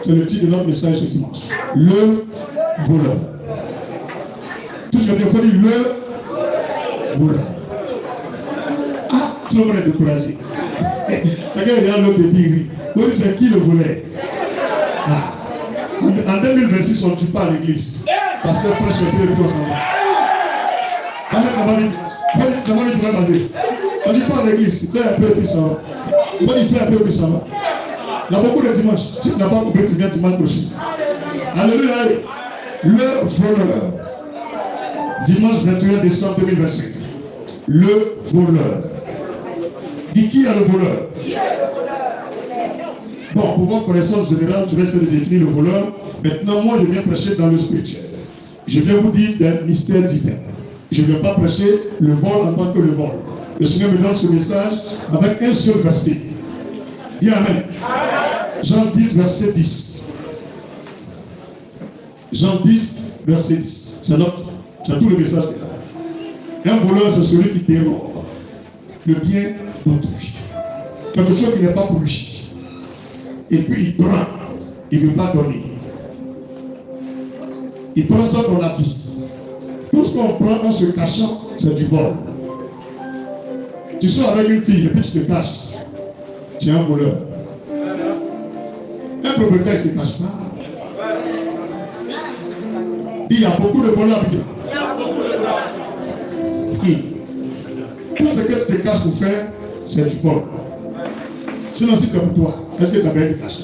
C'est le titre de notre message ce dimanche. Le voleur. Tout ce que j'ai dit, le voleur. Ah, tout le monde est découragé. Chacun regarde l'autre et dit, oui, c'est qui le voleur? Ah. En 2026, on ne tue pas à l'église. Parce que prêche un peu et puis on s'en va. On ne dit pas à l'église, il fait un peu et puis ça va. Il fait un peu et puis ça va. Il y a beaucoup de dimanches. Si tu n'as pas compris, tu viens dimanche prochain. Alléluia. Le voleur. Dimanche 21 décembre 2025. Le voleur. Dis qui est le voleur? Bon, pour votre connaissance générale, je vais essayer de définir le voleur. Maintenant, moi, je viens prêcher dans le spirituel. Je viens vous dire des mystères divins. Je ne viens pas prêcher le vol en tant que le vol. Le Seigneur me donne ce message avec un seul verset. Dis Amen. Jean 10, verset 10. Jean 10, verset 10. C'est tout le message qui est là. Un voleur, c'est celui qui dérobe le bien d'autrui. Quelque chose qui n'est pas pour lui. Et puis il prend, il ne veut pas donner. Il prend ça dans la vie. Tout ce qu'on prend en se cachant, c'est du vol. Tu sors avec une fille et puis tu te caches. Tu es un voleur. Un propriétaire ne se cache pas. Il y a beaucoup de voleurs. Tout ce que tu te caches pour faire, c'est du vol. Sinon, si c'est pour toi, est-ce que tu as bien été caché?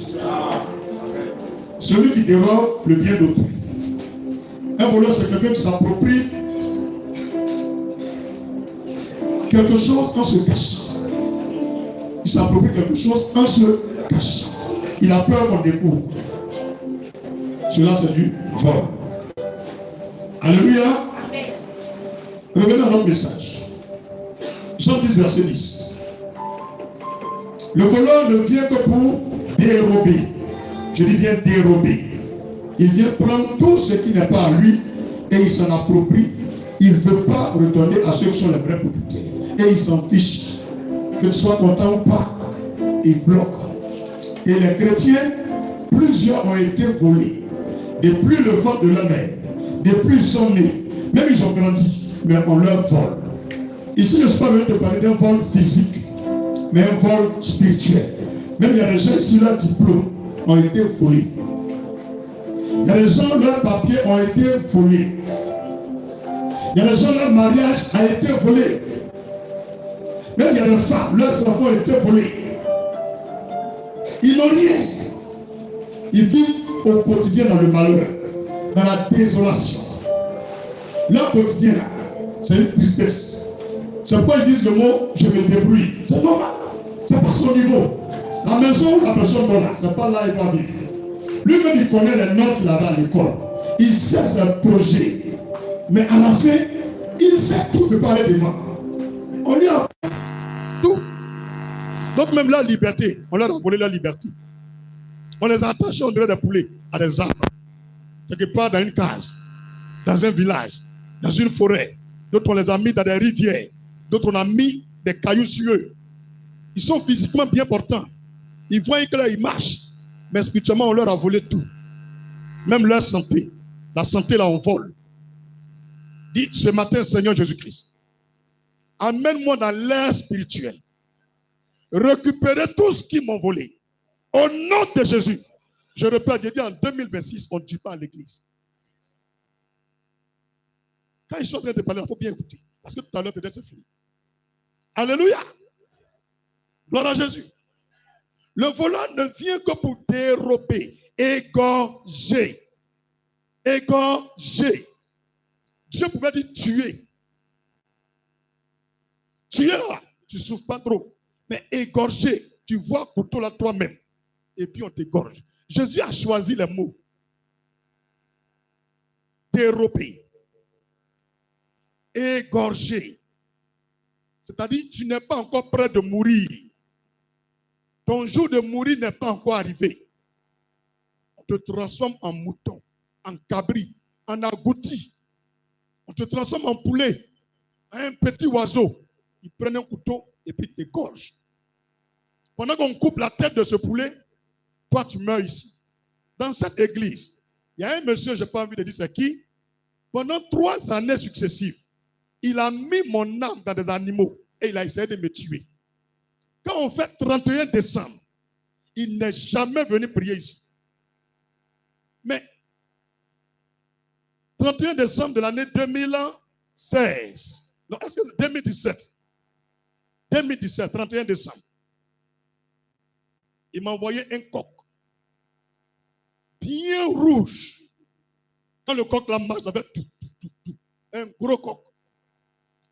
Celui qui dérobe le bien d'autrui. Un voleur, c'est quelqu'un qui s'approprie quelque chose en se cachant. Il s'approprie quelque chose en se cachant. Il a peur qu'on découvre. Cela, c'est du vol. Alléluia. Revenons à notre message. Jean 10, verset 10. Le voleur ne vient que pour dérober. Je dis bien dérober. Il vient prendre tout ce qui n'est pas à lui et il s'en approprie. Il ne veut pas retourner à ceux qui sont les vrais propriétaires. Et il s'en fiche. Que tu sois content ou pas, il bloque. Et les chrétiens, plusieurs ont été volés. Depuis le ventre de la mère, depuis ils sont nés, même ils ont grandi, mais on leur vole. Ici, je ne suis pas venu te parler d'un vol physique, mais un vol spirituel. Même il y a des gens ici, leurs diplômes ont été volés. Il y a des gens, leurs papiers ont été volés. Il y a des gens, leur mariage a été volé. Même il y a des femmes, leurs enfants ont été volés. Ils n'ont rien. Ils vivent au quotidien dans le malheur, dans la désolation. Leur quotidien, c'est une tristesse. C'est pourquoi ils disent le mot « je me débrouille ». C'est normal. C'est pas son niveau. La maison où la personne est là, c'est pas là qu'il va vivre. Lui-même, il connaît les notes qu'il avait à l'école. Il sait ses projets. Mais à la fin, il fait tout pour parler devant. On lui a fait tout. Donc même la liberté, on leur a volé la liberté. On les a attachés, on dirait des poulets, à des arbres. Quelque part dans une case, dans un village, dans une forêt. D'autres, on les a mis dans des rivières. D'autres, on a mis des cailloux sur eux. Ils sont physiquement bien portants. Ils voient que là, ils marchent. Mais spirituellement, on leur a volé tout. Même leur santé. La santé, là, on vole. Dis ce matin, Seigneur Jésus-Christ, amène-moi dans l'air spirituel. Récupérer tout ce qu'ils m'ont volé. Au nom de Jésus. Je répète, j'ai dit en 2026, on ne tue pas à l'église. Quand ils sont en train de parler, il faut bien écouter. Parce que tout à l'heure, peut-être c'est fini. Alléluia. Gloire à Jésus. Le voleur ne vient que pour dérober, égorger. Égorger. Dieu pouvait dire tuer. Tuer là, tu ne souffres pas trop. Mais égorger, tu vois couteau là toi-même. Et puis on t'égorge. Jésus a choisi les mots. Dérober. Égorger. C'est-à-dire, tu n'es pas encore prêt de mourir. Ton jour de mourir n'est pas encore arrivé. On te transforme en mouton, en cabri, en agouti. On te transforme en poulet, un petit oiseau. Ils prennent un couteau et puis t'égorgent. Pendant qu'on coupe la tête de ce poulet, toi tu meurs ici. dans cette église, il y a un monsieur, je n'ai pas envie de dire c'est qui, pendant 3 années successives, il a mis mon âme dans des animaux et il a essayé de me tuer. Quand on fait 31 décembre, il n'est jamais venu prier ici. Mais 31 décembre de l'année 2016, non, est-ce que c'est 2017? 2017, 31 décembre. Il m'a envoyé un coq, bien rouge. Quand le coq la marche, ça fait un gros coq.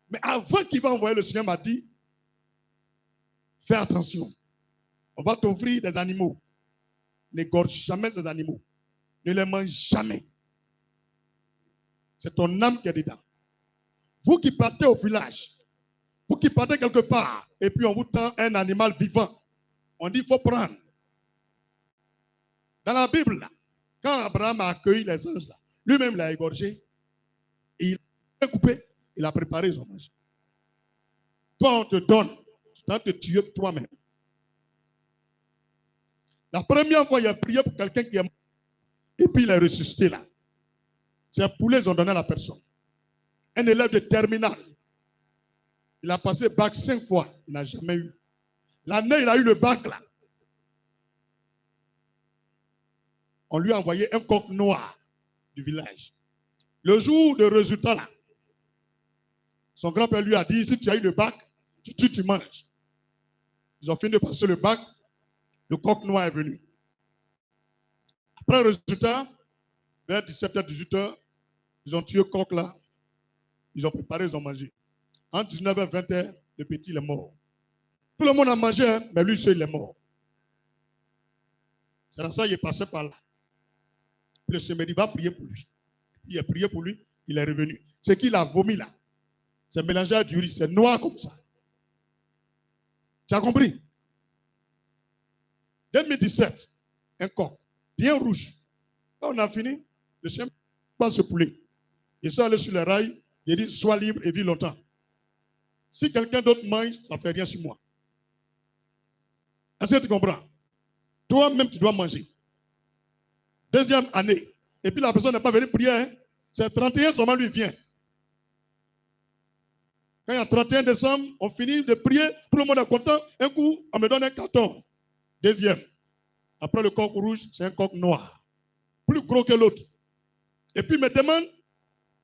Mais avant qu'il va envoyer, le Seigneur m'a dit, fais attention. On va t'offrir des animaux. N'égorge jamais ces animaux. Ne les mange jamais. C'est ton âme qui est dedans. Vous qui partez au village, vous qui partez quelque part, et puis on vous tend un animal vivant, on dit qu'il faut prendre. Dans la Bible, là, quand Abraham a accueilli les anges, lui-même l'a égorgé, et il a coupé, il a préparé, ils ont mangé. Toi, on te donne, tu dois te tuer toi-même. La première fois, il a prié pour quelqu'un qui est mort, et puis il est ressuscité là. C'est un poulet, ils ont donné à la personne. Un élève de terminale. Il a passé bac 5 fois, il n'a jamais eu. L'année, il a eu le bac là. On lui a envoyé un coq noir du village. Le jour de résultat là, son grand-père lui a dit, si tu as eu le bac, tu manges. Ils ont fini de passer le bac, le coq noir est venu. Après le résultat, vers 17h, 18h, ils ont tué le coq là, ils ont préparé, ils ont mangé. Entre 19h, 20h, le petit il est mort. Tout le monde a mangé, hein, mais lui seul il est mort. C'est dans ça qu'il est passé par là. Puis le Seigneur dit, va prier pour lui. Il a prié pour lui, il est revenu. Ce qu'il a vomi là, c'est mélangé à du riz, c'est noir comme ça. Tu as compris? 2017, un coq, bien rouge. Quand on a fini, le chien passe ce poulet. Il s'est allé sur les rails, il dit, sois libre et vis longtemps. Si quelqu'un d'autre mange, ça ne fait rien sur moi. Est-ce que tu comprends? Toi-même, tu dois manger. Deuxième année. Et puis la personne n'est pas venue prier. Hein? C'est 31 seulement lui vient. Quand il y a 31 décembre, on finit de prier, tout le monde est content. Un coup, on me donne un carton. Deuxième. Après le coq rouge, c'est un coq noir. Plus gros que l'autre. Et puis il me demande,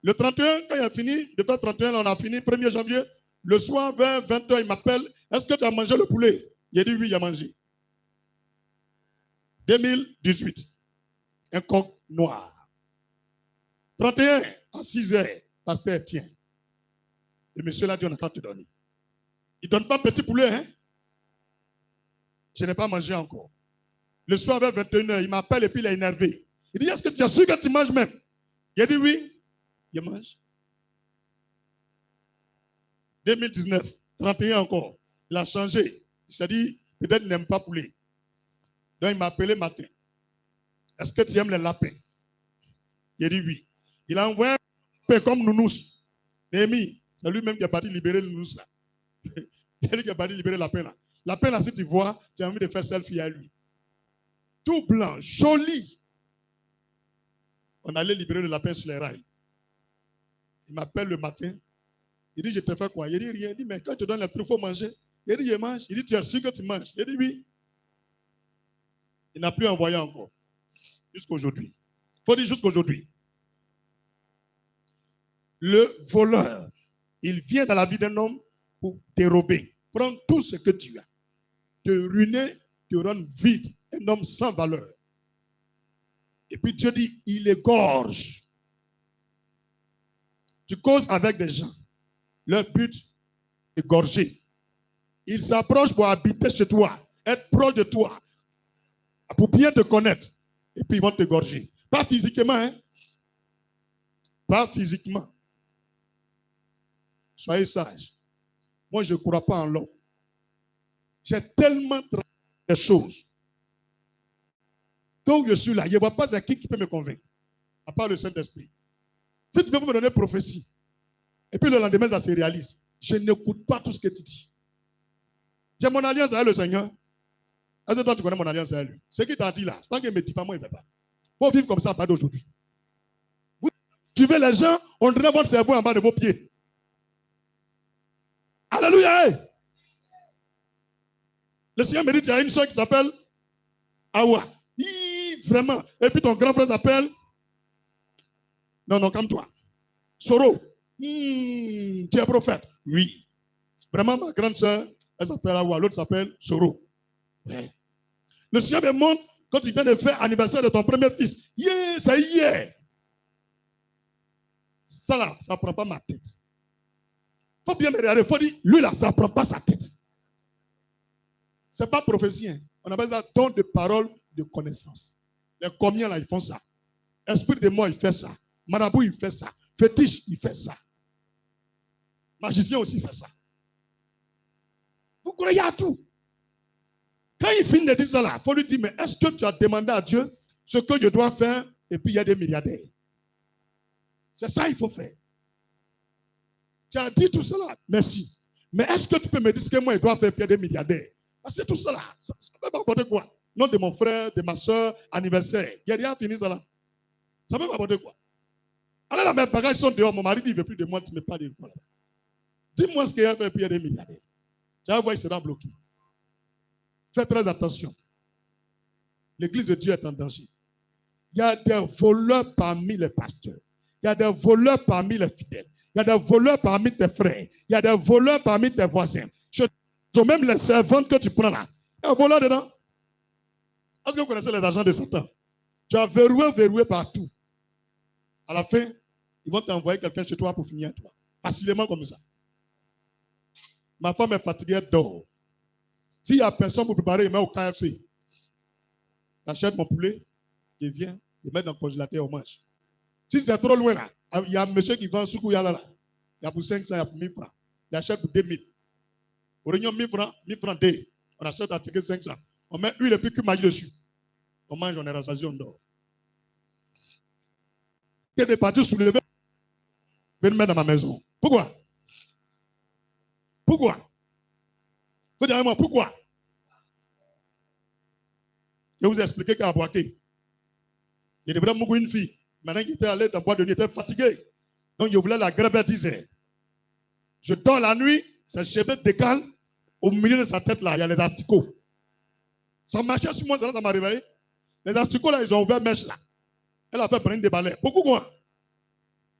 le 31, quand il a fini, de faire 31, on a fini, 1er janvier, le soir vers 20h, il m'appelle, est-ce que tu as mangé le poulet? Il a dit oui, il a mangé. 2018, un coq noir. 31, à 6h, pasteur, tiens. Le monsieur l'a dit, on a qu'à te donner. Il ne donne pas petit poulet, hein? Je n'ai pas mangé encore. Le soir vers 21h, il m'appelle et puis il est énervé. Il dit, est-ce que tu es sûr que tu manges même? Il a dit oui, il mange. 2019, 31 encore, il a changé. Il s'est dit, peut-être il n'aime pas poulet. Donc il m'a appelé matin. Est-ce que tu aimes les lapins? Il a dit oui. Il a envoyé un lapin comme Nounous. Néhémie, c'est lui-même qui est parti libérer le Nounous là. C'est lui qui est parti libérer le lapin là. Lapin là, si tu vois, tu as envie de faire selfie à lui. Tout blanc, joli. On allait libérer le lapin sur les rails. Il m'appelle le matin. Il dit, je te fais quoi? Il dit rien. Il dit, mais quand tu donnes les trucs, il faut manger. Il dit, je mange. Il dit, tu es sûr que tu manges? Il dit, oui. Il n'a plus envoyé encore. Jusqu'aujourd'hui. Il faut dire jusqu'aujourd'hui. Le voleur, il vient dans la vie d'un homme pour dérober, prendre tout ce que tu as, te ruiner, te rendre vide, un homme sans valeur. Et puis Dieu dit, il égorge. Tu causes avec des gens. Leur but, égorger. Ils s'approchent pour habiter chez toi, être proche de toi, pour bien te connaître. Et puis ils vont t'égorger. Pas physiquement, hein? Pas physiquement. Soyez sages. Moi, je ne crois pas en l'homme. J'ai tellement traversé des choses. Quand je suis là, je ne vois pas à qui peut me convaincre, à part le Saint-Esprit. Si tu veux me donner prophétie, et puis le lendemain, ça se réalise, je n'écoute pas tout ce que tu dis. J'ai mon alliance avec le Seigneur. Est-ce que toi, tu connais mon alliance avec lui? Ce qu'il t'a dit là, tant qu'il ne me dit pas, moi, il ne fait pas. faut vivre comme ça à partir d'aujourd'hui. Vous suivez les gens, on dirait votre cerveau en bas de vos pieds. Alléluia! Le Seigneur me dit, il y a une soeur qui s'appelle Awa. Vraiment. Et puis ton grand frère s'appelle... Non, calme-toi. Soro. Tu es prophète. Oui. Vraiment, ma grande soeur, elle s'appelle Awa. L'autre s'appelle Soro. Ouais. Le Seigneur me montre quand tu viens de faire l'anniversaire de ton premier fils. C'est hier. Ça là, ça ne prend pas ma tête. Il faut bien me regarder. Il faut dire, lui là, ça ne prend pas sa tête. Ce n'est pas prophétie. Hein. On appelle ça don de parole de connaissance. Les combien là, ils font ça. Esprit de mort, il fait ça. Marabout, il fait ça. Fétiche, il fait ça. Magicien aussi fait ça. Vous croyez à tout. Quand il finit de dire ça là, il faut lui dire, mais est-ce que tu as demandé à Dieu ce que je dois faire? Et puis il y a des milliardaires. C'est ça qu'il faut faire. Tu as dit tout cela, merci. Mais est-ce que tu peux me dire ce que moi je dois faire? Puis il y a des milliardaires. C'est tout cela. Ça ne peut pas apporter quoi? Nom de mon frère, de ma soeur, anniversaire. Il n'y a rien fini ça là. Ça peut m'apporter quoi? Alors là, mes bagages sont dehors. Mon mari dit, il ne veut plus de moi, tu ne me parles de quoi. Dis-moi ce qu'il a fait, puis il y a des milliardaires. Tu vas voir, il sera bloqué. Fais très attention. L'église de Dieu est en danger. Il y a des voleurs parmi les pasteurs. Il y a des voleurs parmi les fidèles. Il y a des voleurs parmi tes frères. Il y a des voleurs parmi tes voisins. Même les servantes que tu prends là. Il y a un voleur dedans. Est-ce que vous connaissez les agents de Satan? Tu as verrouillé partout. À la fin, ils vont t'envoyer quelqu'un chez toi pour finir toi. Facilement comme ça. Ma femme est fatiguée, elle dort. S'il n'y a personne pour préparer, il met au KFC. J'achète mon poulet, il vient, il met dans le congélateur, on mange. Si c'est trop loin là, il y a un monsieur qui vend un soukou, il y a là. Il y a pour 500, il y a pour 1000 francs. Il achète pour 2000. Au réunion 1000 francs D. On achète un ticket 500. On met huile et puis cumin dessus. On mange, on est rassasié, on dort. Il y a des parties soulevées. Je vais le mettre dans ma maison. Pourquoi? Vous dites moi, pourquoi? Je vais vous expliquer qu'à Boaké, il devrait mourir une fille. Maintenant, il était allé dans le bois de nuit, il était fatigué. Donc, il voulait la grève à 10 heures. Je dors la nuit, ses cheveux décalent. Au milieu de sa tête, là, il y a les asticots. Ça marchait sur moi, ça m'a réveillé. Les asticots, là, ils ont ouvert mèche, là. Elle a fait prendre des balais. Beaucoup, quoi.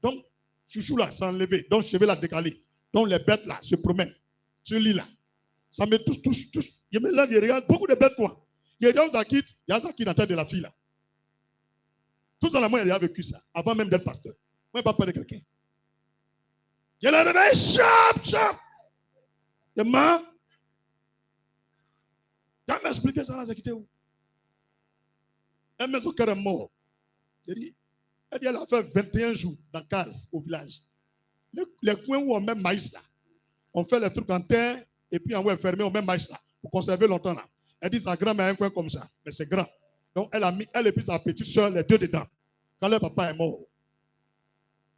Donc, chouchou, là, s'est enlevé. Donc, cheveux, là, décalé. Donc, les bêtes, là, se promènent. Sur l'île, là. Ça me touche. Je me lève, je regarde. Beaucoup de bêtes, quoi. Il y a un Zakit, il y a un Zakit dans la tête de la fille, là. Tout ça, là, moi, il a vécu ça. Avant même d'être pasteur. Moi, je n'ai pas peur de quelqu'un. Il a réveillé, chap. Et moi, quand elle m'a expliqué ça, là, c'est quitté où? Elle m'a dit qu'elle est mort. Elle dit, elle a fait 21 jours dans case au village. Les coins où on met maïs, là, on fait les trucs en terre, et puis en haut, fermé, on met maïs, là, pour conserver longtemps, là. Elle dit, sa grand-mère a un coin comme ça, mais c'est grand. Donc, elle a mis, elle et puis sa petite soeur, les deux dedans. Quand leur papa est mort,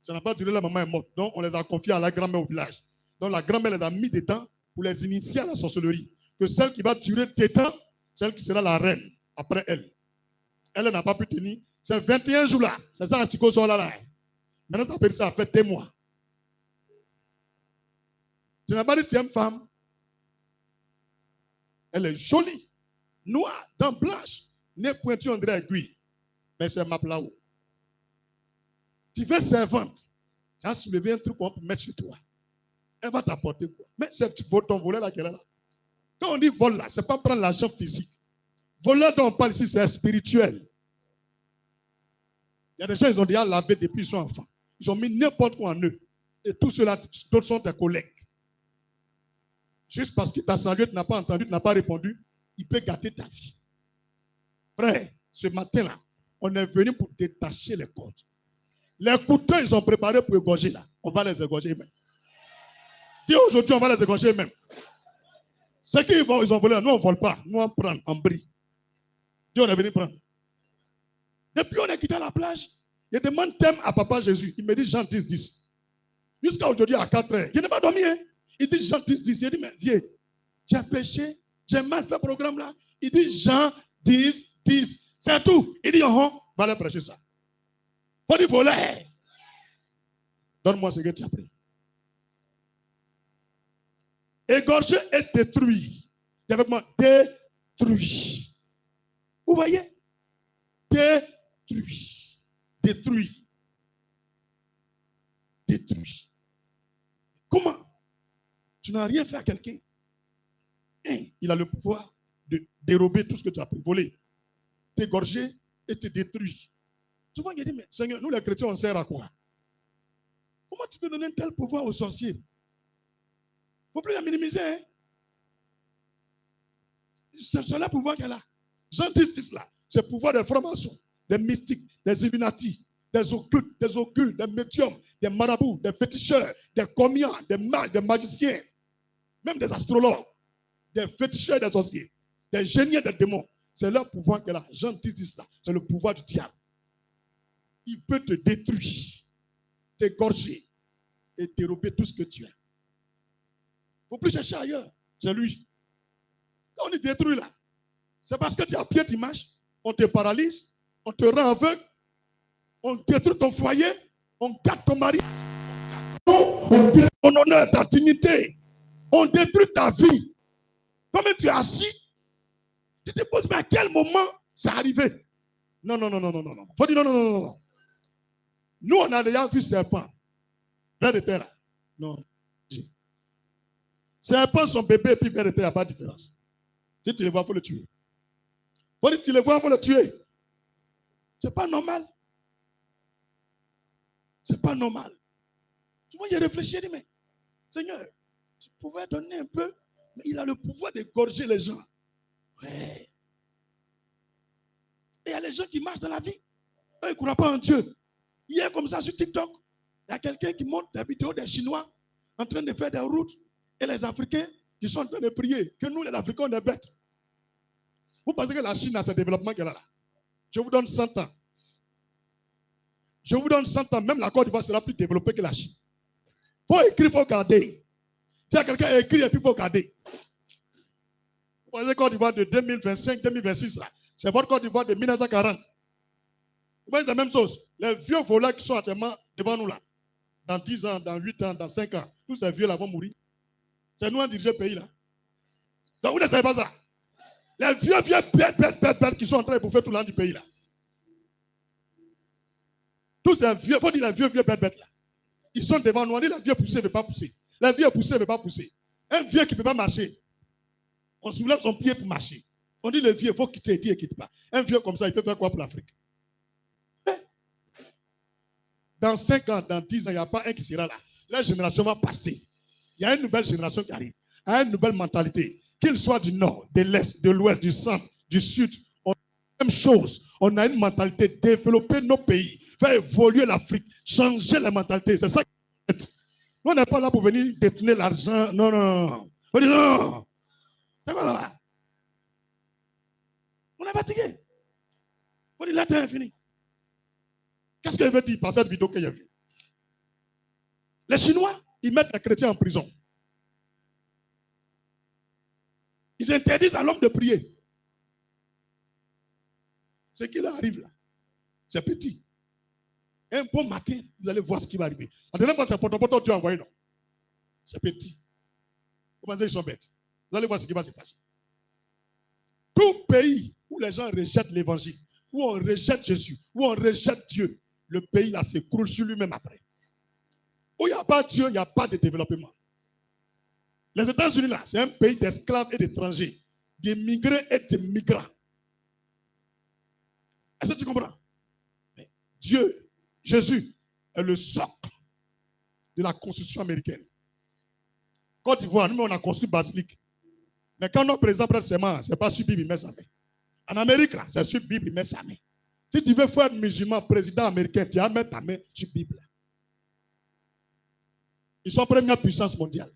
ça n'a pas duré, la maman est morte. Donc, on les a confiés à la grand-mère au village. Donc, la grand-mère les a mis dedans pour les initier à la sorcellerie. Que celle qui va durer tétan, celle qui sera la reine après elle. Elle n'a pas pu tenir. C'est 21 jours là. C'est ça, Astiko sont là. Maintenant, ça fait ça fait 2 mois. Tu n'as pas dit, tu es une femme. Elle est jolie, noire, dents blanches, nez pointu, on dirait aiguille. Mais c'est ma là-haut. Tu fais servante. Tu as soulevé un truc qu'on peut mettre chez toi. Elle va t'apporter quoi? Mais c'est ton volet là qu'elle est là. Quand on dit vol là, ce n'est pas prendre l'argent physique. Voler dont on parle ici, c'est spirituel. Il y a des gens, ils ont déjà lavé depuis qu'ils sont enfants. Ils ont mis n'importe quoi en eux. Et tout cela, d'autres sont tes collègues. Juste parce que ta salué, tu n'as pas entendu, tu n'as pas répondu, il peut gâter ta vie. Frère, ce matin-là, on est venu pour détacher les cordes. Les couteaux, ils sont préparés pour égorger là. On va les égorger même. Dis aujourd'hui, on va les égorger même. Ce qu'ils ont volé, nous on ne vole pas. Nous on prend en bris. Dis on est venu prendre. Depuis on est quitté la plage, il demande thème à Papa Jésus. Il me dit Jean 10, 10. Jusqu'à aujourd'hui à 4 heures. Il n'a pas dormi. Hein? Il dit Jean 10, 10. Il dit, mais vieux, j'ai péché, j'ai mal fait le programme là. Il dit Jean 10, 10. C'est tout. Il dit, va aller prêcher ça. Faut dire, voler. Donne-moi ce que tu as pris. Égorgé et détruit. Dis avec moi, détruit. Vous voyez? Détruit. Détruit. Détruit. Comment? Tu n'as rien fait à quelqu'un. Il a le pouvoir de dérober tout ce que tu as pris, voler, t'égorger et te détruire. Souvent, il dit, mais Seigneur, nous les chrétiens, on sert à quoi? Comment tu peux donner un tel pouvoir aux sorciers? Il ne faut plus la minimiser. Hein? C'est le pouvoir qu'elle a. Jean 10, là, c'est le pouvoir des francs-maçons, des mystiques, des illuminatis, des occultes, des médiums, des marabouts, des féticheurs, des commiens, des mages, des magiciens, même des astrologues, des féticheurs, des sorciers, des génies, des démons. C'est leur pouvoir qu'elle a. Jean 10, là, c'est le pouvoir du diable. Il peut te détruire, t'égorger et dérober tout ce que tu as. Il ne faut plus chercher ailleurs. C'est lui. Quand on est détruit là, c'est parce que tu as pied, tu marches, on te paralyse, on te rend aveugle, on détruit ton foyer, on gâte ton mari, on détruit ton honneur, ta dignité, on détruit ta vie. Comme tu es assis, tu te poses, mais à quel moment ça arrivé? Non. Faut dire non. Nous, on a déjà vu serpent. Vers de terre. Non. Serpent, son bébé, et puis vers de terre, il n'y a pas de différence. Si tu le vois, il faut le tuer. Faut dire, tu le vois, il faut le tuer. C'est pas normal. C'est pas normal. Tu vois, il a réfléchi, il dit, mais Seigneur, tu pouvais donner un peu, mais il a le pouvoir d'égorger les gens. Ouais. Et il y a les gens qui marchent dans la vie. Eux, ils ne croient pas en Dieu. Hier, comme ça, sur TikTok, il y a quelqu'un qui montre des vidéos des Chinois en train de faire des routes et les Africains qui sont en train de prier. Que nous, les Africains, on est bêtes. Vous pensez que la Chine a ce développement qu'elle a là? Je vous donne 100 ans. Je vous donne 100 ans. Même la Côte d'Ivoire sera plus développée que la Chine. Il faut écrire, il faut garder. Si quelqu'un écrit et puis il faut garder. Vous pensez que la Côte d'Ivoire de 2025, 2026, là, c'est votre Côte d'Ivoire de 1940. Vous voyez, c'est la même chose. Les vieux voleurs qui sont actuellement devant nous là, dans 10 ans, dans 8 ans, dans 5 ans, tous ces vieux là vont mourir. C'est nous qui dirigeons le pays là. Donc vous ne savez pas ça. Les vieux bêtes qui sont en train de bouffer tout l'an du pays là. Tous ces vieux, il faut dire les vieux bêtes là. Ils sont devant nous. On dit les vieux poussés ne veulent pas pousser. Les vieux poussés ne veulent pas pousser. Un vieux qui ne peut pas marcher, on soulève son pied pour marcher. On dit le vieux, il faut quitter, il dit, il ne quitte pas. Un vieux comme ça, il peut faire quoi pour l'Afrique? Dans 5 ans, dans 10 ans, il n'y a pas un qui sera là. La génération va passer. Il y a une nouvelle génération qui arrive. Il y a une nouvelle mentalité. Qu'il soit du nord, de l'est, de l'ouest, du centre, du sud, on a la même chose. On a une mentalité, développer nos pays, faire évoluer l'Afrique, changer la mentalité. C'est ça qui est. Nous, on n'est pas là pour venir détourner l'argent. Non. On dit non. C'est quoi là? On est fatigué. On dit là, c'est infini. Qu'est-ce qu'il veut dire par cette vidéo que j'ai vue? Les Chinois, ils mettent les chrétiens en prison. Ils interdisent à l'homme de prier. Ce qui leur arrive là, c'est petit. Un bon matin, vous allez voir ce qui va arriver. La dernière fois, c'est potopoto Dieu a envoyé, non? C'est petit. Comment dire, ils sont bêtes. Vous allez voir ce qui va se passer. Tout pays où les gens rejettent l'évangile, où on rejette Jésus, où on rejette Dieu, le pays là s'écroule sur lui-même après. Où il n'y a pas Dieu, il n'y a pas de développement. Les États-Unis là, c'est un pays d'esclaves et d'étrangers, d'immigrés et de migrants. Est-ce que tu comprends? Mais Dieu, Jésus, est le socle de la constitution américaine. Côte d'Ivoire, nous on a construit basilique. Mais quand notre président prête ses mains, ce n'est pas sur Bible, il met sa main. En Amérique, là, c'est sur Bible, il met sa main. Si tu veux faire musulman, président américain, tu vas mettre ta main sur Bible. Ils sont première puissance mondiale.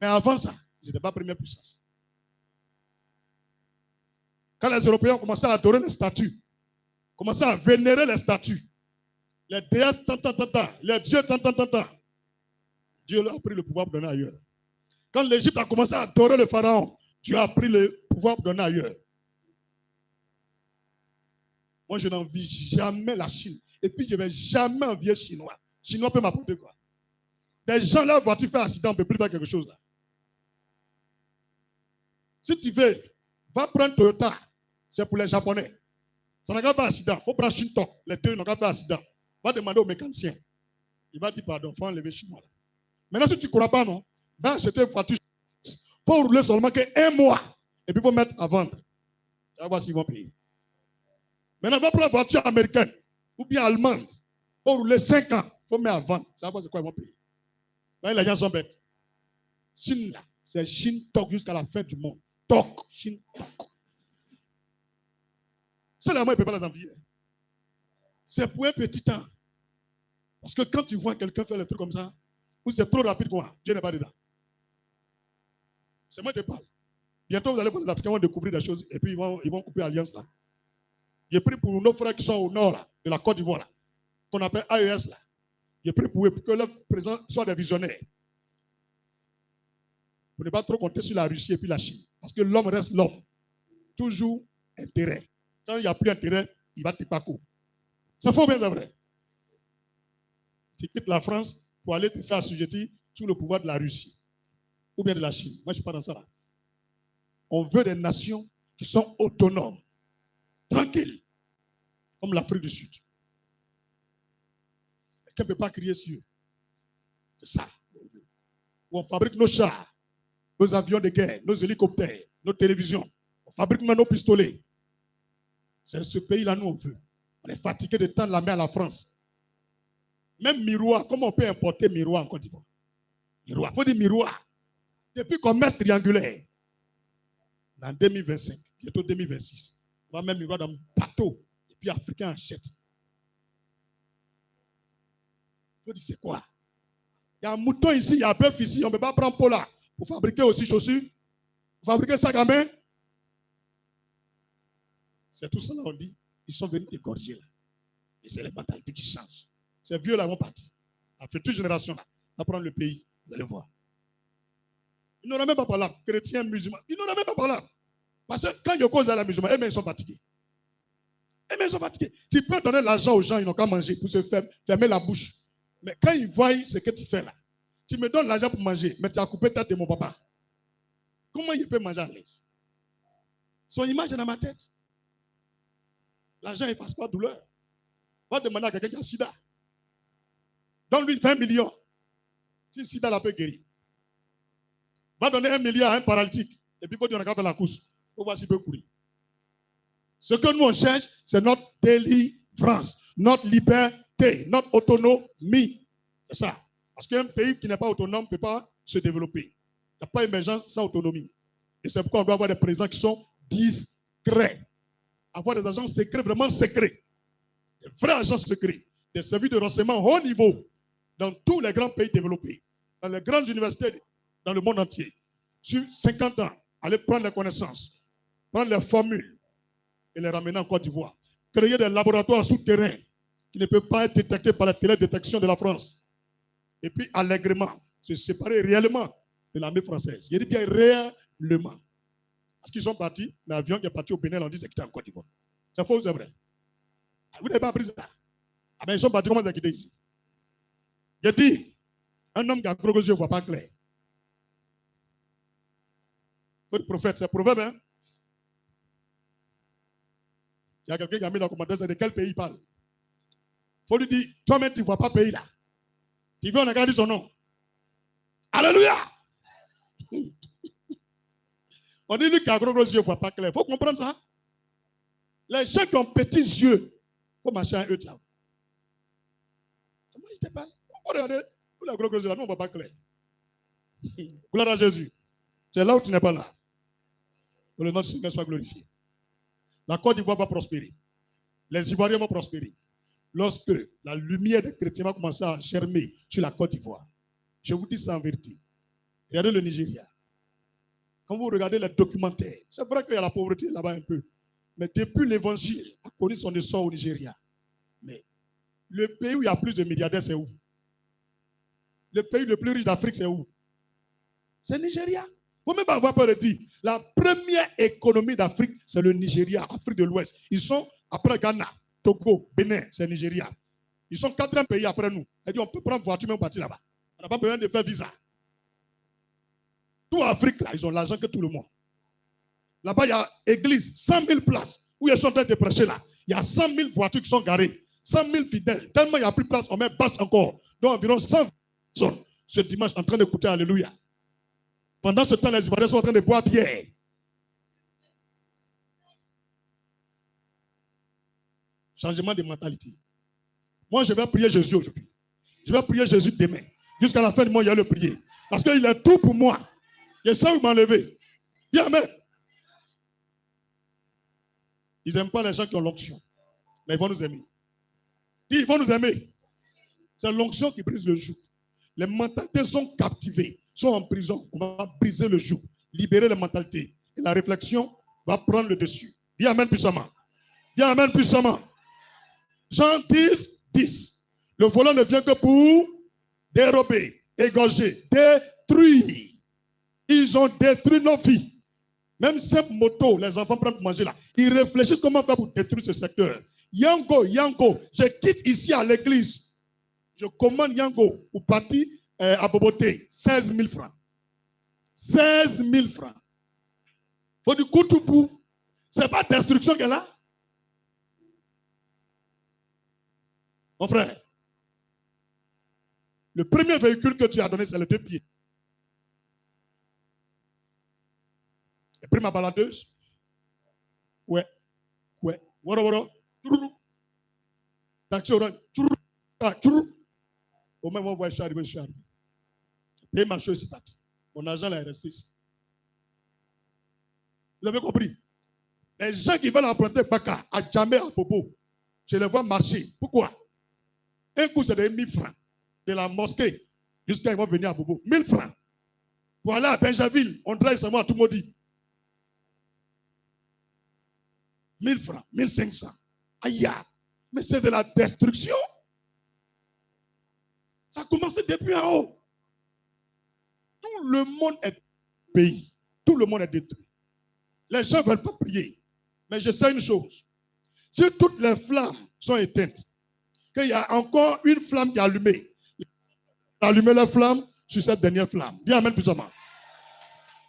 Mais avant ça, ils n'étaient pas première puissance. Quand les Européens ont commencé à adorer les statues, commencé à vénérer les statues, les déesses, les dieux, Dieu leur a pris le pouvoir pour donner ailleurs. Quand l'Égypte a commencé à adorer le pharaon, Dieu a pris le pouvoir pour donner ailleurs. Moi, je n'envie jamais la Chine. Et puis, je ne vais jamais envier Chinois. Chinois peut m'apporter quoi? Des gens là, voiture faire accident, on ne peut plus faire quelque chose là. Si tu veux, va prendre Toyota. C'est pour les Japonais. Ça n'a pas fait accident. Il faut prendre Shintok. Les deux n'ont pas fait accident. Va demander au mécanicien. Il va dire pardon, il faut enlever Chinois là. Maintenant, si tu ne crois pas, non, va acheter une voiture. Il faut rouler seulement qu'un mois. Et puis, il faut mettre à vendre. Tu vas voir s'ils vont payer. Maintenant, va prendre une voiture américaine ou bien allemande. Il faut rouler 5 ans. Il faut mettre à vendre. Tu vas voir c'est quoi ils vont payer. Là, les gens sont bêtes. Chine, là, c'est Chine Tok jusqu'à la fin du monde. Tok, Chine Tok. Seulement, il ne peut pas les envier. C'est pour un petit temps. Parce que quand tu vois quelqu'un faire des trucs comme ça, ou c'est trop rapide pour moi, Dieu n'est pas dedans. C'est moi qui te parle. Bientôt, vous allez voir les Africains vont découvrir des choses et puis ils vont couper l'alliance là. J'ai pris pour nos frères qui sont au nord là, de la Côte d'Ivoire là, qu'on appelle AES là. J'ai pris pour eux pour que leurs présidents soient des visionnaires. Pour ne pas trop compter sur la Russie et puis la Chine. Parce que l'homme reste l'homme. Toujours intérêt. Quand il n'y a plus d'intérêt, il va te parcourir. C'est faux, bien c'est vrai. Tu quittes la France pour aller te faire assujettir sous le pouvoir de la Russie ou bien de la Chine. Moi, je ne suis pas dans ça là. On veut des nations qui sont autonomes, tranquilles, comme l'Afrique du Sud. Quelqu'un ne peut pas crier sur eux. C'est ça. Où on fabrique nos chars, nos avions de guerre, nos hélicoptères, nos télévisions. On fabrique même nos pistolets. C'est ce pays-là, nous, on veut. On est fatigué de tendre la main à la France. Même miroir, comment on peut importer miroir en Côte d'Ivoire? Miroir, il faut dire miroir. Depuis commerce triangulaire, en 2025, bientôt 2026, on va mettre miroir dans le bateau, et puis Africains achètent. Il faut dire c'est quoi? Il y a un mouton ici, il y a un bœuf ici, on ne peut pas prendre pour là, pour fabriquer aussi chaussures, pour fabriquer sac à main. C'est tout ça là, on dit, ils sont venus égorger là. Et c'est les mentalités qui changent. Ces vieux là vont partir. La future génération là va prendre le pays, vous allez voir. Ils n'auraient même pas parlé, chrétiens, musulmans, ils n'auraient même pas parlé. Parce que quand ils causent à la musulmane, ils sont fatigués. Ils sont fatigués. Tu peux donner l'argent aux gens, ils n'ont qu'à manger pour se fermer la bouche. Mais quand ils voient ce que tu fais là, tu me donnes l'argent pour manger, mais tu as coupé la tête de mon papa. Comment il peut manger à l'aise? Son image est dans ma tête. L'argent n'efface pas douleur. Va demander à quelqu'un qui a sida. Donne-lui 20 millions. Si sida la peut guérir. Va donner 1 milliard à un paralytique. Et puis, il faut dire qu'on a fait la course. Pour voir s'il peut courir. Ce que nous, on cherche, c'est notre délivrance, notre liberté, notre autonomie. C'est ça. Parce qu'un pays qui n'est pas autonome ne peut pas se développer. Il n'y a pas d'émergence sans autonomie. Et c'est pourquoi on doit avoir des présidents qui sont discrets. Avoir des agents secrets, vraiment secrets. Des vrais agents secrets. Des services de renseignement haut niveau dans tous les grands pays développés. Dans les grandes universités dans le monde entier. Sur 50 ans, aller prendre les connaissances, prendre les formules et les ramener en Côte d'Ivoire. Créer des laboratoires souterrains qui ne peuvent pas être détectés par la télédétection de la France. Et puis, allègrement, se séparer réellement de l'armée française. Je dis bien réellement. Parce qu'ils sont partis, l'avion qui est parti au Bénin, on dit c'est quitté en Côte d'Ivoire. C'est faux ou c'est vrai? Vous n'avez pas appris ça? Ah ben, ils sont partis, comment ils ont quitté ici? Je dis, un homme qui a gros yeux ne voit pas clair. Votre prophète, c'est proverbe, hein? Il y a quelqu'un qui a mis dans le commentaire, c'est de quel pays il parle. Il faut lui dire, toi-même, tu ne vois pas pays là. Tu veux, on a gardé son nom. Alléluia! On dit lui qui a gros yeux ne voit pas clair. Il faut comprendre ça. Les gens qui ont petits yeux, il faut marcher à eux. Comment je te parle? Regardez, tous les gros yeux là, nous on ne voit pas clair. Gloire à Jésus. C'est là où tu n'es pas là. Que le nom du Seigneur soit glorifié. La Côte d'Ivoire va prospérer. Les Ivoiriens vont prospérer. Lorsque la lumière des chrétiens va commencer à germer sur la Côte d'Ivoire. Je vous dis ça en vérité. Regardez le Nigeria. Quand vous regardez les documentaires, c'est vrai qu'il y a la pauvreté là-bas un peu. Mais depuis l'évangile a connu son essor au Nigeria. Mais le pays où il y a plus de milliardaires, c'est où? Le pays le plus riche d'Afrique, c'est où? C'est le Nigeria. Il ne faut même pas avoir peur de dire. La première économie d'Afrique, c'est le Nigeria, Afrique de l'Ouest. Ils sont après Ghana, Togo, Bénin, c'est Nigeria. Ils sont 4e pays après nous. C'est-à-dire on peut prendre voiture même partir là-bas. On n'a pas besoin de faire visa. Tout Afrique, là, ils ont l'argent que tout le monde. Là-bas, il y a église, 100 000 places, où ils sont en train de prêcher là. Il y a 100 000 voitures qui sont garées, 100 000 fidèles. Tellement il n'y a plus de place, on met bâche encore. Donc environ 100 personnes ce dimanche en train d'écouter Alléluia. Pendant ce temps, les Ivoiriens sont en train de boire bière. Changement de mentalité. Moi, je vais prier Jésus aujourd'hui. Je vais prier Jésus demain. Jusqu'à la fin du mois, il y a le prier. Parce qu'il est tout pour moi. Il sait où m'enlever. Dis amen. Ils n'aiment pas les gens qui ont l'onction. Mais ils vont nous aimer. Dis, ils vont nous aimer. C'est l'onction qui brise le joug. Les mentalités sont captivées, sont en prison. On va briser le joug, libérer les mentalités. Et la réflexion va prendre le dessus. Dis amen puissamment. Dis amen puissamment. Jean 10, 10. Le volant ne vient que pour dérober, égorger, détruire. Ils ont détruit nos vies. Même ces motos, les enfants prennent pour manger là. Ils réfléchissent comment faire pour détruire ce secteur. Yango, je quitte ici à l'église. Je commande Yango pour partir à Boboté. 16 000 francs. 16 000 francs. Il faut du coup tout bout. Ce n'est pas destruction qu'elle a. Mon frère, le premier véhicule que tu as donné, c'est les 2 pieds. J'ai pris ma baladeuse. Ouais. Woro. Taxi orange. Au même moment, je suis arrivé. J'ai payé ma chose, c'est parti. Mon argent là est resté ici. Vous avez compris? Les gens qui veulent emprunter Baka à Djamé, à Bobo, je les vois marcher. Pourquoi? Un coup, c'est de 1000 francs. De la mosquée jusqu'à ils vont venir à Bobo. 1000 francs. Pour aller à Benjaville, on drive seulement à tout maudit. 1000 francs, 1500. Aïe, mais c'est de la destruction. Ça a commencé depuis en haut. Tout le monde est pays. Tout le monde est détruit. Les gens ne veulent pas prier. Mais je sais une chose. Si toutes les flammes sont éteintes, qu'il y a encore une flamme qui est allumée, allumer la flamme sur cette dernière flamme. Dis amen puissamment.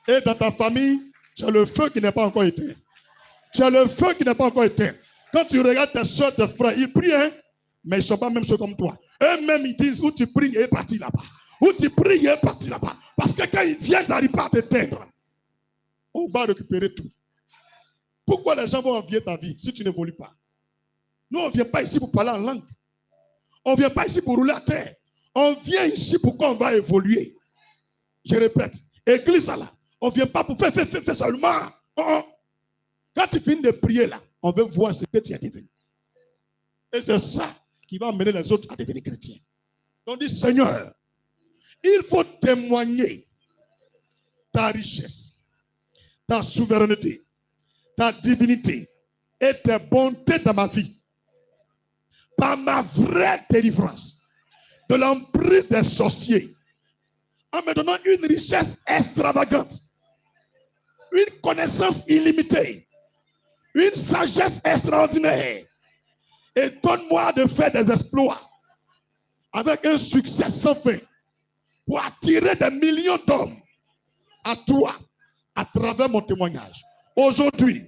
Et dans ta famille, tu as le feu qui n'est pas encore éteint. Tu as le feu qui n'est pas encore éteint. Quand tu regardes tes soeurs, tes frères, ils prient, hein, mais ils ne sont pas même ceux comme toi. Eux-mêmes, ils disent où tu pries, il est parti là-bas. Où tu pries, il est parti là-bas. Parce que quand ils viennent, ils n'arrivent pas à t'éteindre. On va récupérer tout. Pourquoi les gens vont envier ta vie si tu n'évolues pas? Nous, on ne vient pas ici pour parler en langue. On ne vient pas ici pour rouler à terre. On vient ici pour qu'on va évoluer. Je répète, église là, on ne vient pas pour faire seulement. Quand tu finis de prier là, on veut voir ce que tu as devenu. Et c'est ça qui va amener les autres à devenir chrétiens. On dit, Seigneur, il faut témoigner ta richesse, ta souveraineté, ta divinité et tes bontés dans ma vie. Par ma vraie délivrance de l'emprise des sorciers, en me donnant une richesse extravagante, une connaissance illimitée, une sagesse extraordinaire, et donne-moi de faire des exploits avec un succès sans fin pour attirer des millions d'hommes à toi à travers mon témoignage. Aujourd'hui,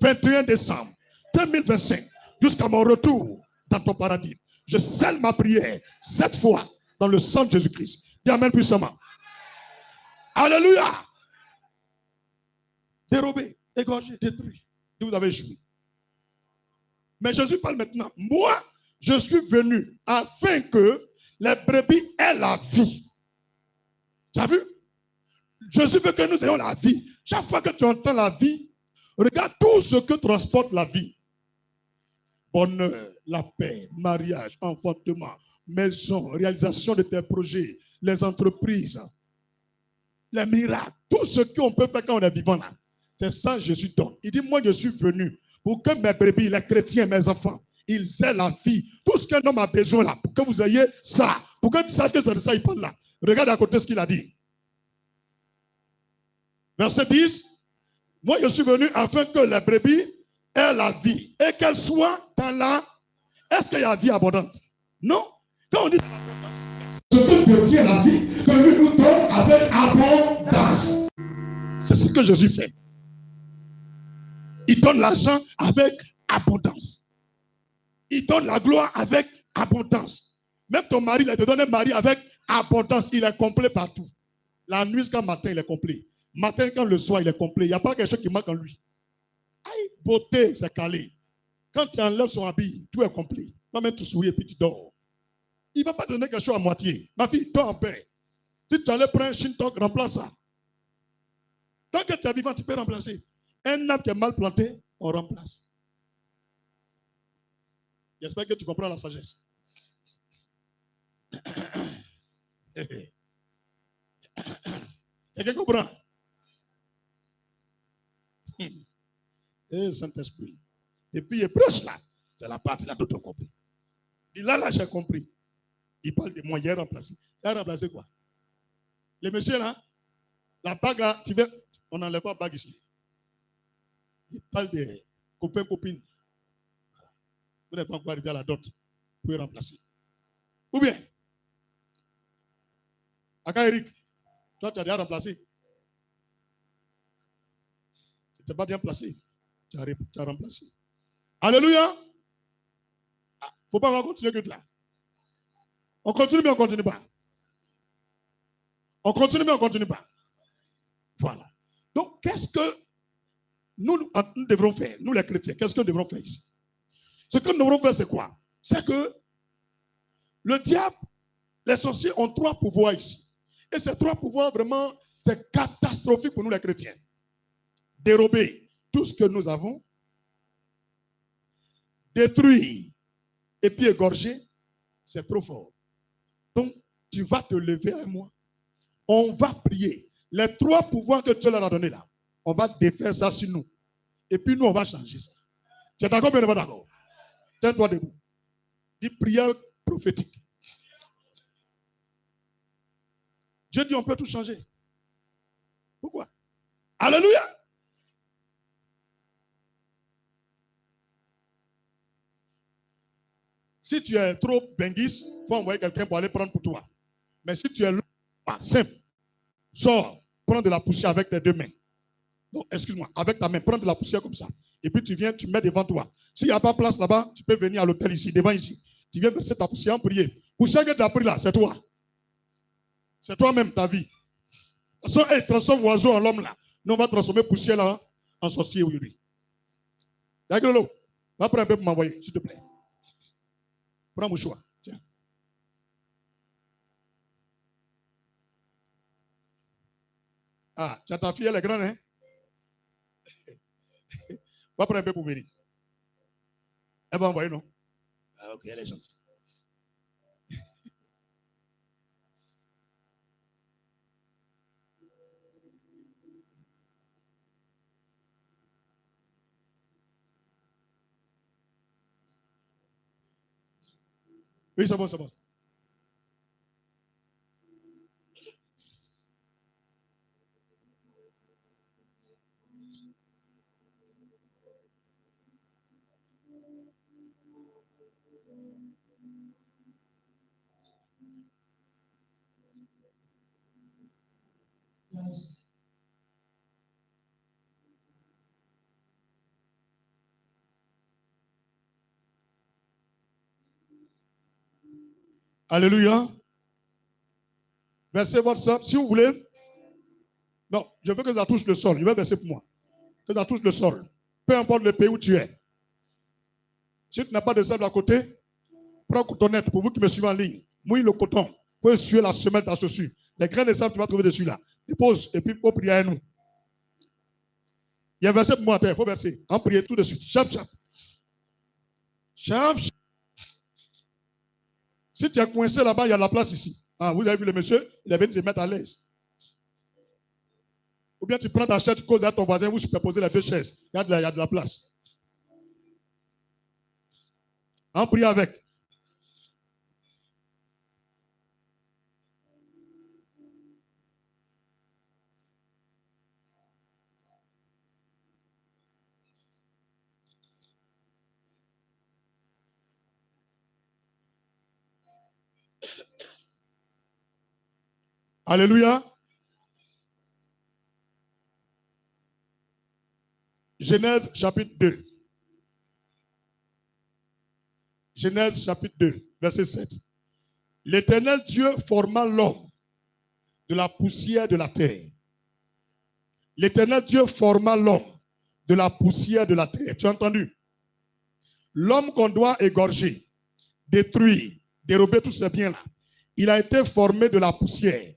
21 décembre 2025, jusqu'à mon retour dans ton paradis, je scelle ma prière cette fois dans le sang de Jésus-Christ. Dis amen puissamment. Alléluia. Dérobé, égorgé, détruit. Vous avez joué. Mais Jésus parle maintenant. Moi, je suis venu afin que les brebis aient la vie. Tu as vu? Jésus veut que nous ayons la vie. Chaque fois que tu entends la vie, regarde tout ce que transporte la vie. Bonheur, la paix, mariage, enfantement, maison, réalisation de tes projets, les entreprises, les miracles, tout ce qu'on peut faire quand on est vivant là. C'est ça que Jésus donne. Il dit, moi je suis venu pour que mes brebis, les chrétiens, mes enfants, ils aient la vie. Tout ce qu'un homme a besoin là, pour que vous ayez ça. Pour que tu saches que c'est de ça il parle là. Regarde à côté ce qu'il a dit. Verset 10. Moi, je suis venu afin que la brebis ait la vie et qu'elle soit dans la... Est-ce qu'il y a vie abondante? Non. Quand on dit abondance, ce que Dieu tient la vie, que lui nous donne avec abondance. C'est ce que Jésus fait. Il donne l'argent avec abondance. Il donne la gloire avec abondance. Même ton mari, il te donne un mari avec abondance. Il est complet partout. La nuit jusqu'à matin, il est complet. Matin quand le soir, il est complet. Il n'y a pas quelque chose qui manque en lui. Aïe, beauté, c'est calé. Quand tu enlèves son habit, tout est complet. Toi-même, tu souris et puis tu dors. Il ne va pas te donner quelque chose à moitié. Ma fille, dors en paix. Si tu allais prendre un shintok, remplace ça. Tant que tu es vivant, tu peux remplacer. Un arbre qui est mal planté, on remplace. J'espère que tu comprends la sagesse. Quelqu'un comprend? Eh, Saint-Esprit. Depuis il prêche là, c'est la partie là d'autres compris. Et là, j'ai compris. Il parle de moi, il a remplacé. Il a remplacé quoi? Les messieurs là, la bague là, tu veux, on n'enlève pas la bague ici. Il parle des copains, copines. Vous n'êtes pas encore arrivé à la dot. Vous pouvez remplacer. Ou bien, Aka Eric, toi tu as déjà remplacé. Tu n'étais pas bien placé. Tu as remplacé. Alléluia. Il ne faut pas continuer que là. On continue, mais on ne continue pas. On continue, mais on ne continue pas. Voilà. Donc, qu'est-ce que nous devrons faire, nous les chrétiens? Qu'est-ce que nous devrons faire ici? Ce que nous devrons faire, c'est quoi? C'est que le diable, les sorciers ont 3 pouvoirs ici. Et ces 3 pouvoirs, vraiment, c'est catastrophique pour nous les chrétiens. Dérober tout ce que nous avons, détruire et puis égorger, c'est trop fort. Donc, tu vas te lever avec moi. On va prier. Les 3 pouvoirs que Dieu leur a donnés là, on va défaire ça sur nous. Et puis nous, on va changer ça. Tu es d'accord, bien d'accord? Tiens-toi debout. Dis prière prophétique. Dieu dit on peut tout changer. Pourquoi? Alléluia. Si tu es trop benguis, il faut envoyer quelqu'un pour aller prendre pour toi. Mais si tu es simple, sors, prends de la poussière avec tes 2 mains. Non, excuse-moi, avec ta main, prends de la poussière comme ça. Et puis tu viens, tu mets devant toi. S'il n'y a pas de place là-bas, tu peux venir à l'hôtel ici, devant ici. Tu viens verser ta poussière en prière. Poussière que tu as pris là, c'est toi. C'est toi-même ta vie. De toute façon, transforme oiseau en l'homme là. Nous, on va transformer poussière là en sorcier aujourd'hui. D'accord, va prendre un peu pour m'envoyer, s'il te plaît. Prends mon choix. Tiens. Ah, tu as ta fille, elle est grande, hein? Va prendre un peu pour venir. Elle va envoyer, non? Ah, ok, elle est gentille. Oui, c'est bon, c'est bon. Alléluia. Versez votre sang. Si vous voulez. Non, je veux que ça touche le sol. Je vais verser pour moi. Que ça touche le sol. Peu importe le pays où tu es. Si tu n'as pas de sable à côté, prends cotonnette pour vous qui me suivez en ligne. Mouille le coton. Vous pouvez suer la semelle dessus. Les grains de sable, tu vas trouver dessus là. Dépose et puis il faut prier à nous. Il y a un verset pour moi, il faut verser. En prier tout de suite. Chap, chap. Chap, chap. Si tu es coincé là-bas, il y a de la place ici. Ah, vous avez vu le monsieur, il est venu se mettre à l'aise. Ou bien tu prends ta chaise, tu causes à ton voisin, vous superposez les 2 chaises. Il y a de la place. En prie avec. Alléluia. Genèse chapitre 2. Genèse chapitre 2, verset 7. L'Éternel Dieu forma l'homme de la poussière de la terre. L'Éternel Dieu forma l'homme de la poussière de la terre. Tu as entendu? L'homme qu'on doit égorger, détruire, dérober tous ces biens-là, il a été formé de la poussière.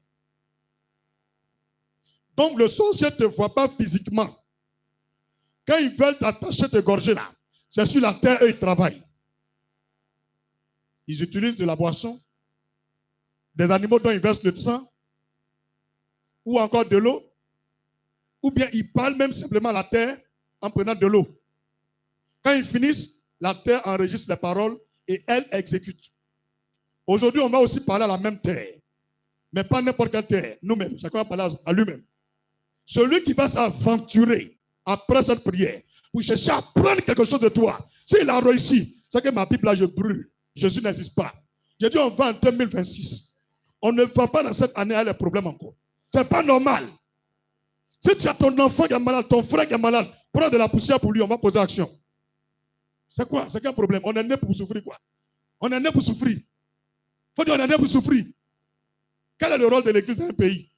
Donc le sorcier ne te voit pas physiquement. Quand ils veulent t'attacher, t'égorger là, c'est sur la terre, eux, ils travaillent. Ils utilisent de la boisson, des animaux dont ils versent le sang, ou encore de l'eau, ou bien ils parlent même simplement à la terre en prenant de l'eau. Quand ils finissent, la terre enregistre les paroles et elle exécute. Aujourd'hui, on va aussi parler à la même terre, mais pas n'importe quelle terre, nous-mêmes, chacun va parler à lui-même. Celui qui va s'aventurer après cette prière pour chercher à prendre quelque chose de toi, s'il a réussi, c'est que ma Bible là, je brûle. Jésus n'existe pas. J'ai dit on va en 2026. On ne va pas dans cette année à les problèmes encore. C'est pas normal. Si tu as ton enfant qui est malade, ton frère qui est malade, prends de la poussière pour lui, on va poser action. C'est quoi? C'est quel problème? On est né pour souffrir quoi? On est né pour souffrir. Il faut dire on est né pour souffrir. Quel est le rôle de l'église dans un pays?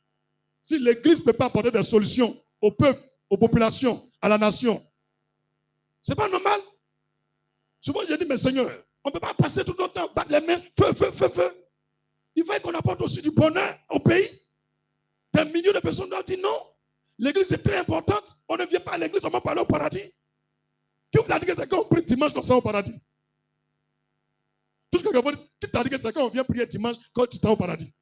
Si l'église ne peut pas apporter des solutions au peuple, aux populations, à la nation, c'est pas normal. Souvent je dis, mais Seigneur, on ne peut pas passer tout le temps, battre les mains, feu, feu, feu, feu. Il faut qu'on apporte aussi du bonheur au pays. Des millions de personnes doivent dire non. L'église est très importante. On ne vient pas à l'église, on va parler au paradis. Qui vous a dit que c'est quand on prie dimanche qu'on sort au paradis? Tout ce que vous dites, qui t'a dit que c'est quand on vient prier dimanche quand tu t'es au paradis?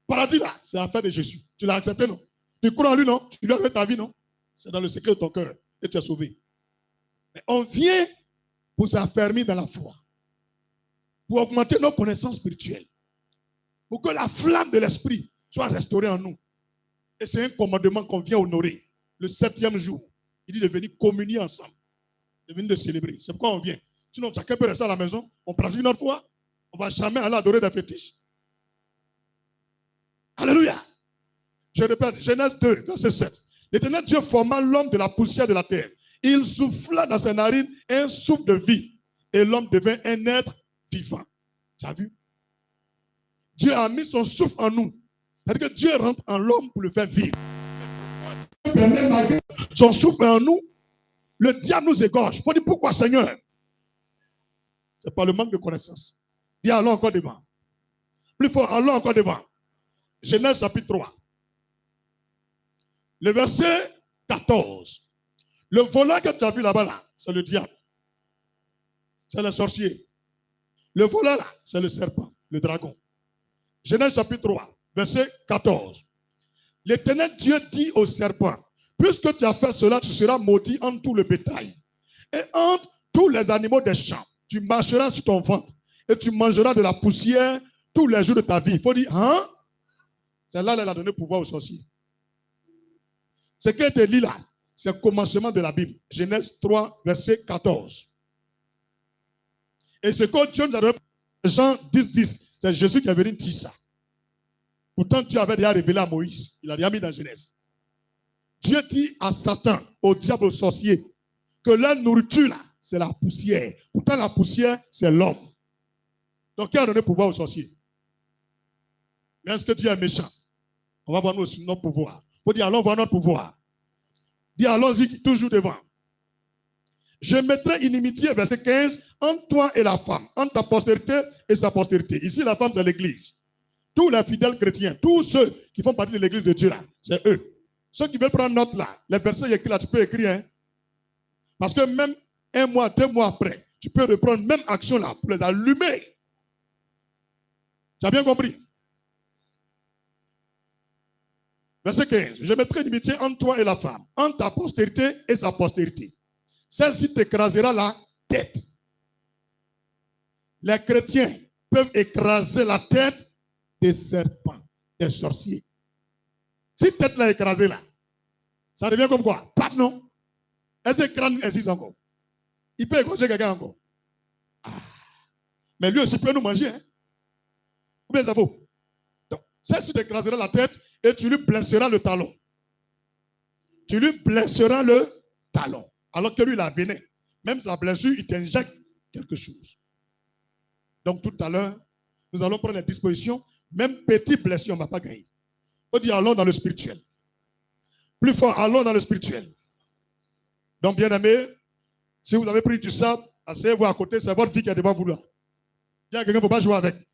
Paradis là, c'est l'affaire de Jésus. Tu l'as accepté, non? Tu crois en lui, non? Tu lui as donné ta vie, non? C'est dans le secret de ton cœur et tu es sauvé. Mais on vient pour s'affermir dans la foi, pour augmenter nos connaissances spirituelles, pour que la flamme de l'esprit soit restaurée en nous. Et c'est un commandement qu'on vient honorer. Le 7e jour, il dit de venir communier ensemble, de venir de célébrer. C'est pourquoi on vient. Sinon, chacun peut rester à la maison, on pratique notre foi, on ne va jamais aller adorer des fétiches. Alléluia. Je répète, Genèse 2, verset 7. L'Éternel Dieu forma l'homme de la poussière de la terre. Il souffla dans ses narines un souffle de vie. Et l'homme devint un être vivant. Tu as vu? Dieu a mis son souffle en nous. C'est-à-dire que Dieu rentre en l'homme pour le faire vivre. Son souffle est en nous. Le diable nous égorge. Il faut dire pourquoi, Seigneur? C'est par le manque de connaissance. Dis allons encore devant. Plus fort, allons encore devant. Genèse chapitre 3. Le verset 14. Le voleur que tu as vu là-bas, là, c'est le diable. C'est le sorcier. Le voleur, là, c'est le serpent, le dragon. Genèse chapitre 3, verset 14. L'Éternel Dieu dit au serpent, puisque tu as fait cela, tu seras maudit entre tout le bétail et entre tous les animaux des champs. Tu marcheras sur ton ventre et tu mangeras de la poussière tous les jours de ta vie. Il faut dire, hein? C'est là qu'elle a donné pouvoir aux sorciers. Ce qui a été lu là, c'est le commencement de la Bible. Genèse 3, verset 14. Et ce que Dieu nous a donné, Jean 10, 10, c'est Jésus qui est venu dire ça. Pourtant, Dieu avait déjà révélé à Moïse. Il a déjà mis dans Genèse. Dieu dit à Satan, au diable, au sorcier, que la nourriture là, c'est la poussière. Pourtant, la poussière, c'est l'homme. Donc, qui a donné pouvoir aux sorciers? Mais est-ce que Dieu est méchant? On va voir notre pouvoir. Il faut dire, allons voir notre pouvoir. Dis, allons-y toujours devant. Je mettrai inimitié, verset 15, entre toi et la femme, entre ta postérité et sa postérité. Ici, la femme, c'est l'église. Tous les fidèles chrétiens, tous ceux qui font partie de l'église de Dieu, là, c'est eux. Ceux qui veulent prendre note là, les versets écrits là, tu peux écrire. Hein? Parce que même 1 mois, 2 mois après, tu peux reprendre même action là pour les allumer. Tu as bien compris? Verset 15. Je mettrai inimitié entre toi et la femme, entre ta postérité et sa postérité. Celle-ci t'écrasera la tête. Les chrétiens peuvent écraser la tête des serpents, des sorciers. Si tête là écrasée là, ça devient comme quoi? Pas non. Est-ce que crâne existe encore? Il peut égorger quelqu'un encore. Ah. Mais lui aussi peut nous manger. Hein? Ou bien ça vaut? Donc, celle-ci t'écrasera la tête et tu lui blesseras le talon. Tu lui blesseras le talon. Alors que lui, il a véné. Même sa blessure, il t'injecte quelque chose. Donc tout à l'heure, nous allons prendre les dispositions. Même petite blessure, on ne va pas gagner. On dit allons dans le spirituel. Plus fort, allons dans le spirituel. Donc, bien aimé, si vous avez pris du sable, asseyez-vous à côté, c'est votre vie qui est devant vous là. Il y a quelqu'un, il ne faut pas jouer avec. Il ne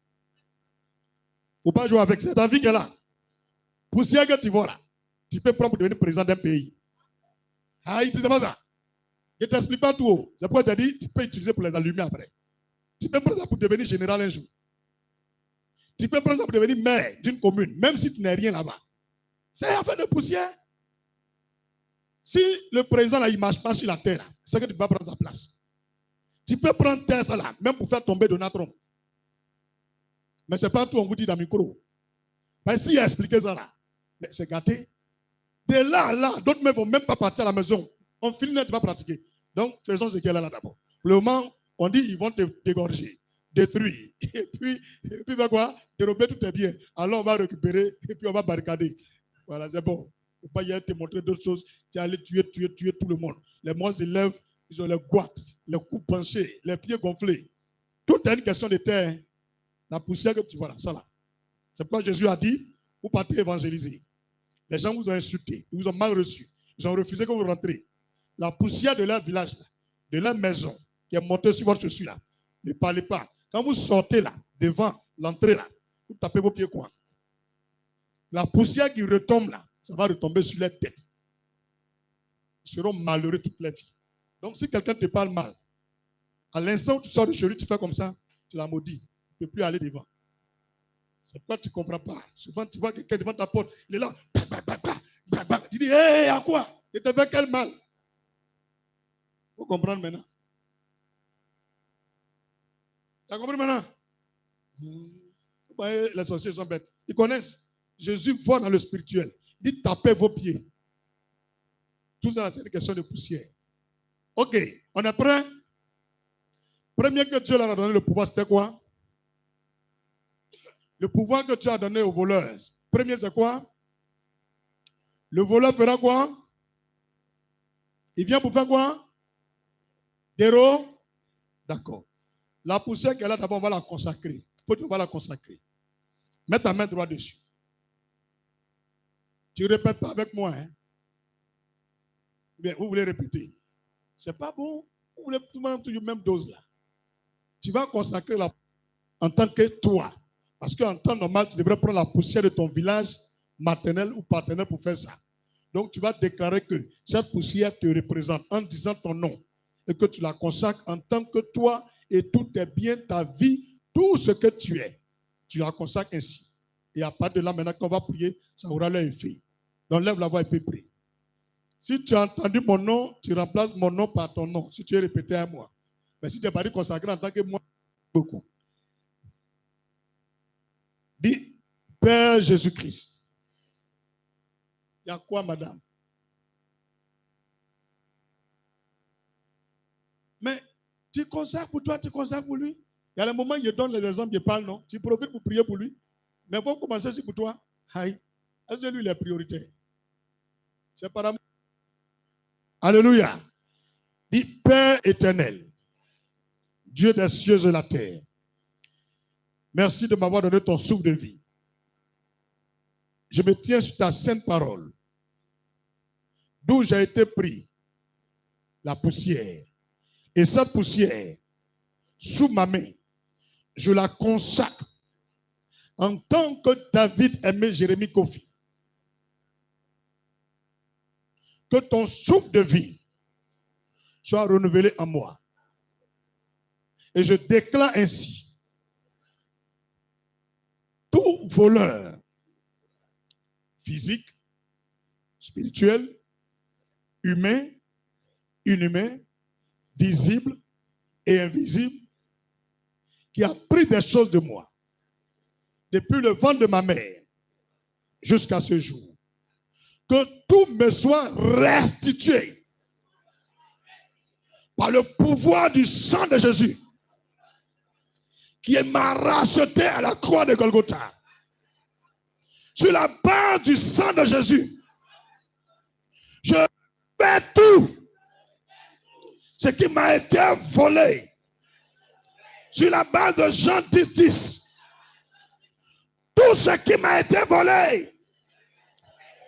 faut pas jouer avec, c'est ta vie qui est là. Poussière que tu vois là, tu peux prendre pour devenir président d'un pays. Ah, tu sais pas ça. Je ne t'explique pas tout. C'est pourquoi je te dis, tu peux utiliser pour les allumer après. Tu peux prendre ça pour devenir général un jour. Tu peux prendre ça pour devenir maire d'une commune, même si tu n'es rien là-bas. C'est affaire de poussière. Si le président là, il ne marche pas sur la terre, c'est que tu ne peux pas prendre sa place. Tu peux prendre terre ça là, même pour faire tomber Donald Trump. Mais ce n'est pas tout, on vous dit dans le micro. Mais s'il a expliqué ça là, c'est gâté. De là, d'autres ne vont même pas partir à la maison. On finit, tu ne vas pas pratiquer. Donc, faisons ce qu'il y a là d'abord. Pour le moment, on dit ils vont te dégorger, détruire. Et puis quoi? Dérober tous tes biens. Alors, on va récupérer et puis on va barricader. Voilà, c'est bon. Il ne faut pas y aller te montrer d'autres choses. Tu es allé tuer tout le monde. Les mois se lèvent, ils ont les gouattes, les coups penchés, les pieds gonflés. Tout est une question de terre. La poussière que tu vois là, ça là. C'est pourquoi Jésus a dit, vous partez évangéliser. Les gens vous ont insulté, ils vous ont mal reçu. Ils ont refusé que vous rentrez. La poussière de leur village, de leur maison, qui est montée sur votre chaussure là, ne parlez pas. Quand vous sortez là, devant l'entrée là, vous tapez vos pieds quoi. La poussière qui retombe là, ça va retomber sur leur tête. Ils seront malheureux toute leur vie. Donc si quelqu'un te parle mal, à l'instant où tu sors de chez lui, tu fais comme ça, tu l'as maudit. Tu ne peux plus aller devant. C'est pourquoi tu ne comprends pas. Souvent, tu vois quelqu'un devant ta porte, il est là. Tu dis, hé, à quoi? Il te fait quel mal? Il faut comprendre maintenant. Tu as compris maintenant? Vous voyez, les sorciers sont bêtes. Ils connaissent. Jésus voit dans le spirituel. Il dit, tapez vos pieds. Tout ça, c'est une question de poussière. Ok, on est prêt? Premier que Dieu leur a donné le pouvoir, c'était quoi? Le pouvoir que tu as donné aux voleurs. Premier, c'est quoi? Le voleur fera quoi? Il vient pour faire quoi? Déro? D'accord. La poussière qu'elle a d'abord, on va la consacrer. On va la consacrer. Mets ta main droite dessus. Tu ne répètes pas avec moi. Hein? Bien, vous voulez répéter. C'est pas bon. Vous voulez tout le monde la même dose là. Tu vas consacrer la en tant que toi. Parce qu'en temps normal, tu devrais prendre la poussière de ton village maternel ou paternel pour faire ça. Donc, tu vas déclarer que cette poussière te représente en disant ton nom et que tu la consacres en tant que toi et tout est bien, ta vie, tout ce que tu es. Tu la consacres ainsi. Et à partir de là, maintenant qu'on va prier, ça aura leur effet. Donc, lève la voix et puis prie. Si tu as entendu mon nom, tu remplaces mon nom par ton nom. Si tu es répété à moi. Mais si tu n'es pas dit consacré en tant que moi, beaucoup. Dis, Père Jésus-Christ. Il y a quoi, madame? Mais tu consacres pour toi, tu consacres pour lui. Il y a le moment où il donne les exemples, il parle, non? Tu profites pour prier pour lui. Mais il faut commencer aussi pour toi. Aïe. Est-ce que lui, il est prioritaire? C'est par amour. Alléluia. Dis, Père éternel, Dieu des cieux et de la terre, merci de m'avoir donné ton souffle de vie. Je me tiens sur ta sainte parole, d'où j'ai été pris, la poussière. Et cette poussière, sous ma main, je la consacre en tant que David aimait Jérémie Kofi. Que ton souffle de vie soit renouvelé en moi. Et je déclare ainsi, tout voleur physique, spirituel, humain, inhumain, visible et invisible, qui a pris des choses de moi, depuis le ventre de ma mère jusqu'à ce jour, que tout me soit restitué par le pouvoir du sang de Jésus, qui m'a racheté à la croix de Golgotha. sur la base du sang de Jésus, je fais tout ce qui m'a été volé. Sur la base de Jean 10, tout ce qui m'a été volé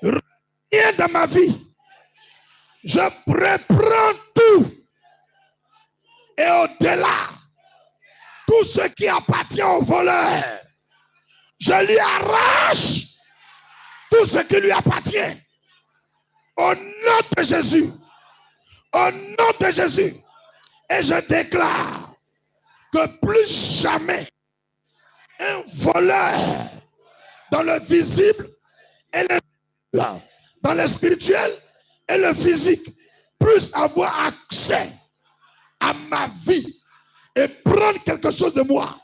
revient dans ma vie. Je reprends tout. Et au-delà, tout ce qui appartient au voleur, je lui arrache tout ce qui lui appartient. Au nom de Jésus. Au nom de Jésus. Et je déclare que plus jamais un voleur dans le visible et le visible, dans le spirituel et le physique puisse avoir accès à ma vie et prendre quelque chose de moi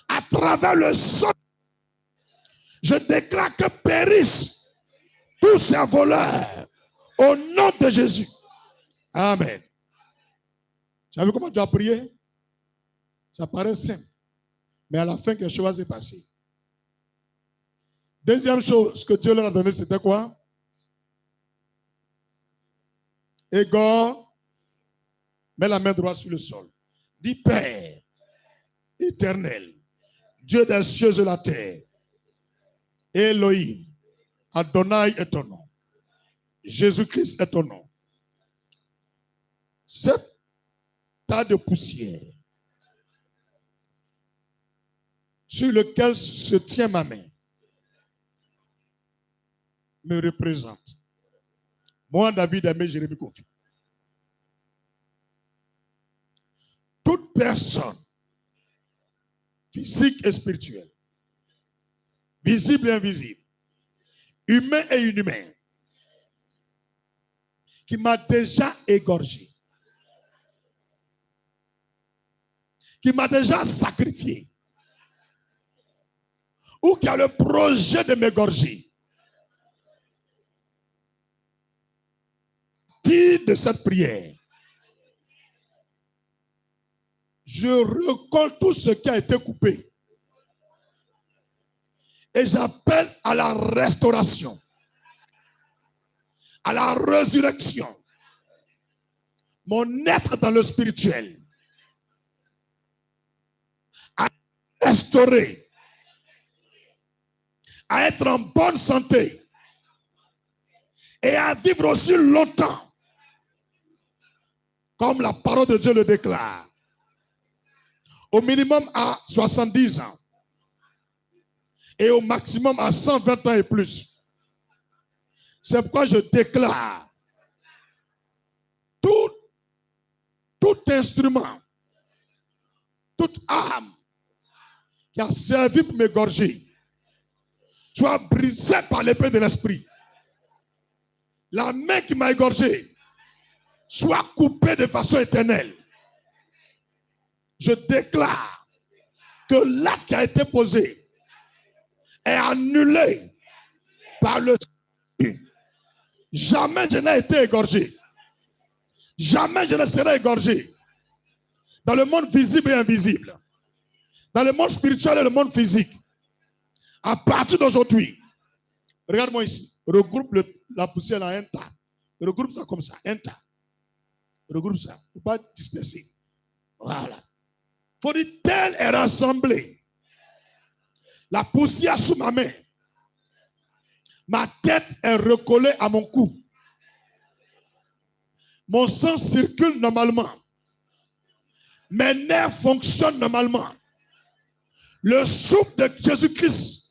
à travers le sang. Je déclare que périssent tous ces voleurs au nom de Jésus. Amen. Tu as vu comment tu as prié? Ça paraît simple. Mais à la fin, quelque chose s'est passé. Deuxième chose que Dieu leur a donné, c'était quoi? Égore, mets la main droite sur le sol. Dis Père éternel, Dieu des cieux et de la terre, Elohim, Adonai est ton nom. Jésus-Christ est ton nom. Cet tas de poussière sur lequel se tient ma main me représente. Moi, David, aimé Jérémie confie. Toute personne, physique et spirituelle, visible et invisible, humain et inhumain, qui m'a déjà égorgé, qui m'a déjà sacrifié, ou qui a le projet de m'égorger, dit de cette prière, je recolle tout ce qui a été coupé et j'appelle à la restauration, à la résurrection, mon être dans le spirituel, à restaurer, à être en bonne santé et à vivre aussi longtemps, comme la parole de Dieu le déclare. Au minimum à 70 ans et au maximum à 120 ans et plus. C'est pourquoi je déclare tout instrument, toute âme qui a servi pour m'égorger soit brisée par l'épée de l'esprit. La main qui m'a égorgé soit coupée de façon éternelle. Je déclare que l'acte qui a été posé est annulé par le Saint-Esprit. Jamais je n'ai été égorgé. Jamais je ne serai égorgé. Dans le monde visible et invisible. Dans le monde spirituel et le monde physique. À partir d'aujourd'hui, regarde-moi ici. Regroupe la poussière en un tas. Regroupe ça comme ça, un tas. Regroupe ça. Il ne faut pas disperser. Voilà. Il faut dire, tel est rassemblé. La poussière sous ma main. Ma tête est recollée à mon cou. Mon sang circule normalement. Mes nerfs fonctionnent normalement. Le souffle de Jésus-Christ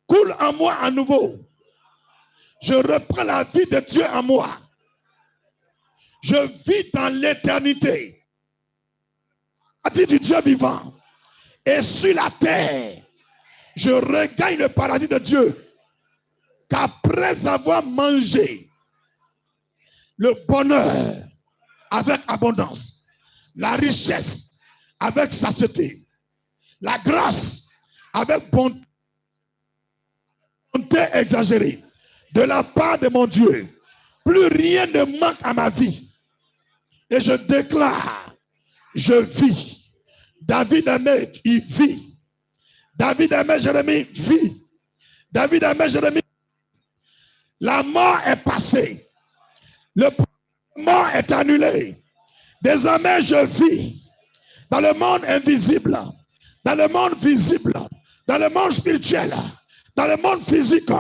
coule en moi à nouveau. Je reprends la vie de Dieu en moi. Je vis dans l'éternité. Paradis du Dieu vivant. Et sur la terre, je regagne le paradis de Dieu. Qu'après avoir mangé le bonheur avec abondance, la richesse avec satiété, la grâce avec bonté exagérée, de la part de mon Dieu, plus rien ne manque à ma vie. Et je déclare, je vis. David aimé, il vit. David aimé, Jérémie vit. David aimait Jérémie. La mort est passée. Le mort est annulé. Désormais, je vis dans le monde invisible, dans le monde visible, dans le monde spirituel, dans le monde physique,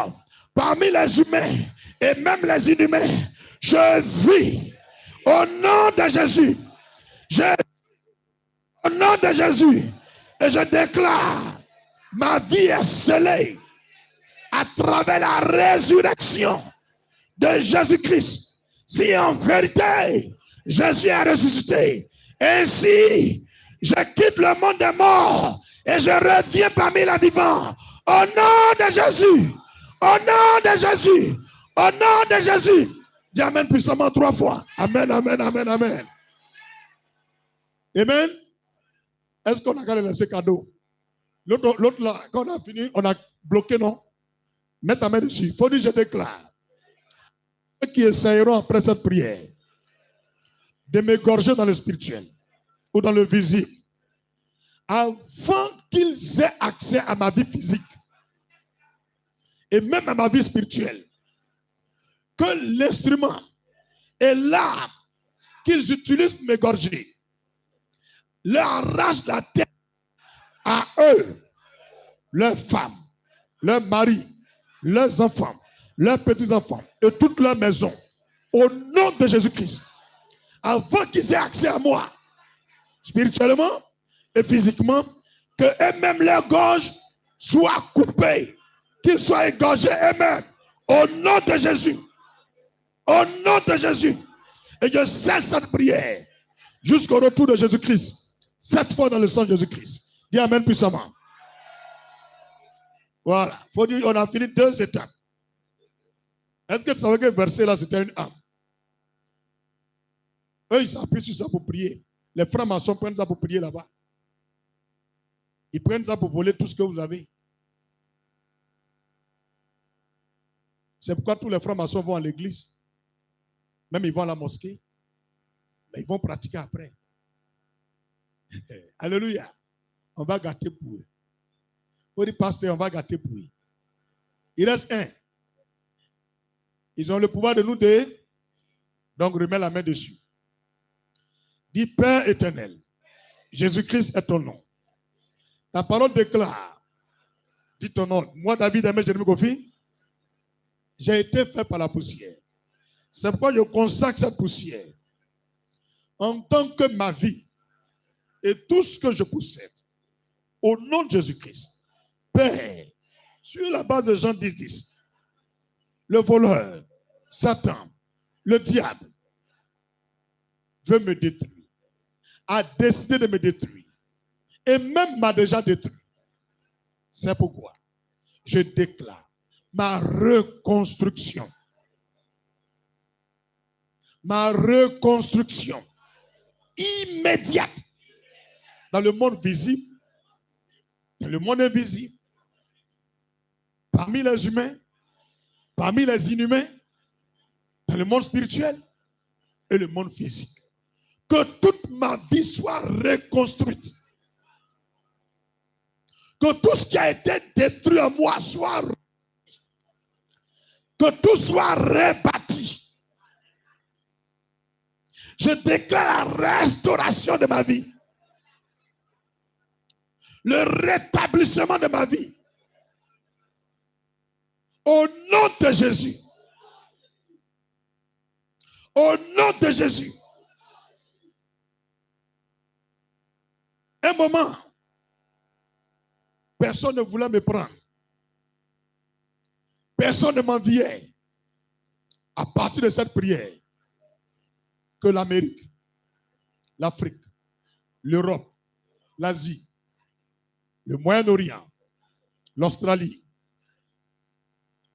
parmi les humains et même les inhumains. Je vis au nom de Jésus. Au nom de Jésus. Et je déclare, ma vie est scellée à travers la résurrection de Jésus-Christ. Si en vérité, Jésus est ressuscité, ainsi, je quitte le monde des morts et je reviens parmi les vivants. Au nom de Jésus, au nom de Jésus, au nom de Jésus. Dis amen puissamment 3 fois. Amen, amen, amen, amen. Amen. Est-ce qu'on a qu'à laisser cadeau? L'autre là, quand on a fini, on a bloqué, non? Mets ta main dessus. Il faut dire, je déclare. Ceux qui essayeront après cette prière de m'égorger dans le spirituel ou dans le visible, avant qu'ils aient accès à ma vie physique et même à ma vie spirituelle, que l'instrument et l'arme qu'ils utilisent pour m'égorger leur arrache la tête à eux, leurs femmes, leurs maris, leurs enfants, leurs petits-enfants et toute leur maison, au nom de Jésus-Christ, avant qu'ils aient accès à moi, spirituellement et physiquement, que eux-mêmes leur gorge soit coupée, qu'ils soient égorgés eux-mêmes, au nom de Jésus. Au nom de Jésus. Et je scelle cette prière jusqu'au retour de Jésus-Christ. 7 fois dans le sang de Jésus-Christ. Dis amen puissamment. Voilà. Il faut dire qu'on a fini 2 étapes. Est-ce que tu savais que le verset là, c'était une âme? Eux, ils s'appuient sur ça pour prier. Les francs-maçons prennent ça pour prier là-bas. Ils prennent ça pour voler tout ce que vous avez. C'est pourquoi tous les francs-maçons vont à l'église. Même ils vont à la mosquée. Mais ils vont pratiquer après. Alléluia. On va gâter pour eux. Pour les pasteurs, on va gâter pour eux. Il reste un. Ils ont le pouvoir de nous deux. Donc remets la main dessus. Dis Père éternel, Jésus-Christ est ton nom. Ta parole déclare, dis ton nom. Moi, David, aimé Jérémie Kofi, j'ai été fait par la poussière. C'est pourquoi je consacre cette poussière en tant que ma vie et tout ce que je possède au nom de Jésus-Christ. Père, sur la base de Jean 10, le voleur, Satan, le diable veut me détruire, a décidé de me détruire et même m'a déjà détruit. C'est pourquoi je déclare ma reconstruction. Ma reconstruction immédiate dans le monde visible, dans le monde invisible, parmi les humains, parmi les inhumains, dans le monde spirituel et le monde physique. Que toute ma vie soit reconstruite. Que tout ce qui a été détruit en moi soit rebâti. Que tout soit rebâti. Je déclare la restauration de ma vie. Le rétablissement de ma vie. Au nom de Jésus. Au nom de Jésus. Un moment, personne ne voulait me prendre. Personne ne m'enviait. À partir de cette prière, que l'Amérique, l'Afrique, l'Europe, l'Asie, le Moyen-Orient, l'Australie,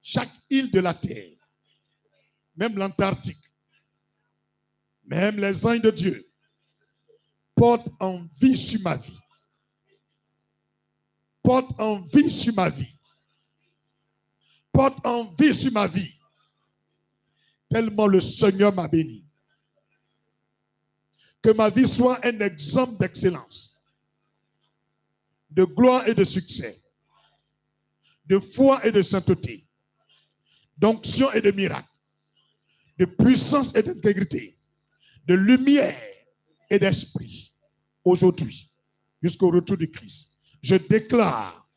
chaque île de la terre, même l'Antarctique, même les anges de Dieu, portent en vie sur ma vie. Porte en vie sur ma vie. Porte en vie sur ma vie. Tellement le Seigneur m'a béni. Que ma vie soit un exemple d'excellence, de gloire et de succès. de foi et de sainteté, d'onction et de miracle, de puissance et d'intégrité, de lumière et d'esprit, aujourd'hui, jusqu'au retour du Christ. Je déclare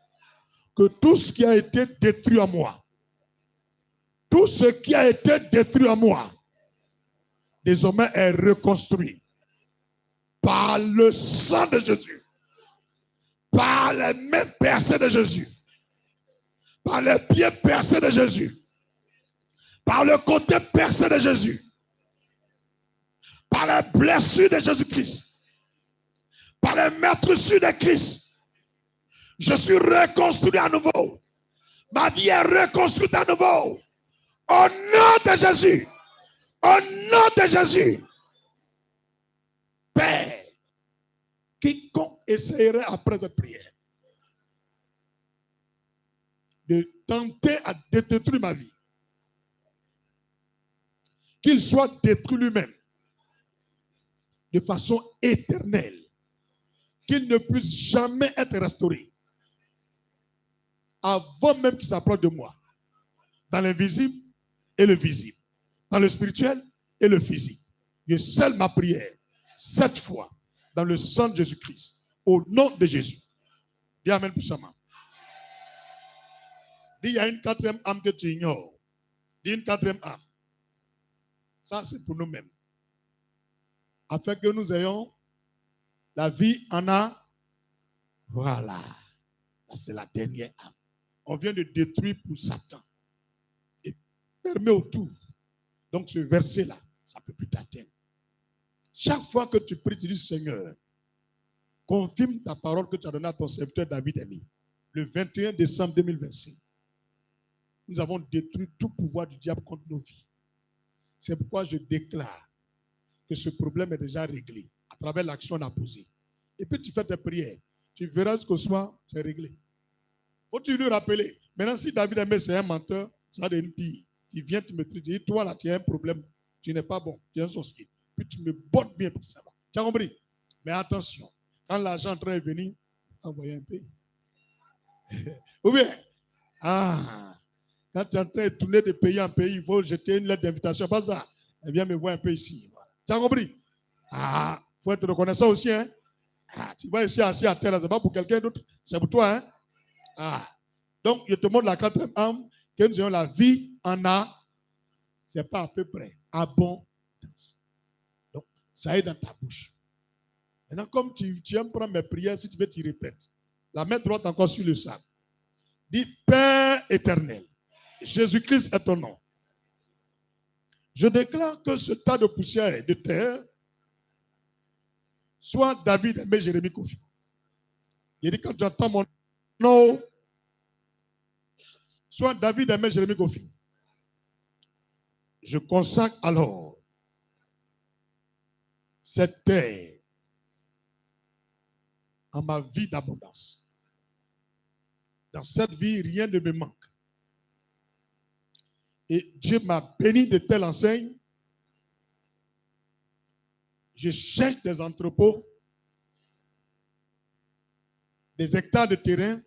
que tout ce qui a été détruit en moi, tout ce qui a été détruit en moi, désormais est reconstruit par le sang de Jésus, par les mains percées de Jésus, par les pieds percés de Jésus, par le côté percé de Jésus, par les blessures de Jésus-Christ, par les meurtrissures de Christ. Je suis reconstruit à nouveau. Ma vie est reconstruite à nouveau. Au nom de Jésus. Au nom de Jésus. Père, quiconque essayerait après cette prière de tenter à détruire ma vie, qu'il soit détruit lui-même de façon éternelle, qu'il ne puisse jamais être restauré avant même qu'il s'approche de moi, dans l'invisible et le visible, dans le spirituel et le physique. Je scelle ma prière cette fois dans le sang de Jésus-Christ, au nom de Jésus. Dis Amen puissamment. Dis, il y a une quatrième âme que tu ignores. Dis une quatrième âme. Ça, c'est pour nous-mêmes. Afin que nous ayons la vie en a. Voilà. C'est la dernière âme. On vient de détruire pour Satan. Et permet autour. Donc ce verset-là, ça ne peut plus t'atteindre. Chaque fois que tu pries, tu dis, Seigneur, confirme ta parole que tu as donnée à ton serviteur David Aimé. Le 21 décembre 2025. Nous avons détruit tout pouvoir du diable contre nos vies. C'est pourquoi je déclare que ce problème est déjà réglé à travers l'action qu'on a posée. Et puis tu fais tes prières. Tu verras ce qu'au soir, c'est réglé. Faut-tu lui rappeler? Maintenant, si David Aimé, c'est un menteur, ça devient pire. Tu viens, tu me dis, toi là, tu as un problème. Tu n'es pas bon. Tu es un sorcier. Puis tu me bottes bien pour que ça va. Tu as compris? Mais attention, quand l'argent est en train de venir, envoyer un pays. Ou bien, quand tu es en train de tourner de pays en pays, il faut jeter une lettre d'invitation. Pas ça. Elle vient me voir un peu ici. Tu as compris? Il faut être reconnaissant aussi. Hein? Tu vas ici assis à terre, c'est pas pour quelqu'un d'autre, c'est pour toi. Hein? Donc, je te montre la quatrième âme, que nous ayons la vie en a. C'est pas à peu près. Abondance. Donc, ça est dans ta bouche. Maintenant, comme tu aimes prendre mes prières, si tu veux, tu répètes. La main droite encore sur le sable. Dis, Père éternel, Jésus-Christ est ton nom. Je déclare que ce tas de poussière et de terre soit David Aimé Jérémie Kofi. Il dit, quand tu entends mon nom, soit David Aimé Jérémie Kofi. Je consacre alors cette terre à ma vie d'abondance. Dans cette vie, rien ne me manque. Et Dieu m'a béni de telle enseigne. Je cherche des entrepôts, des hectares de terrain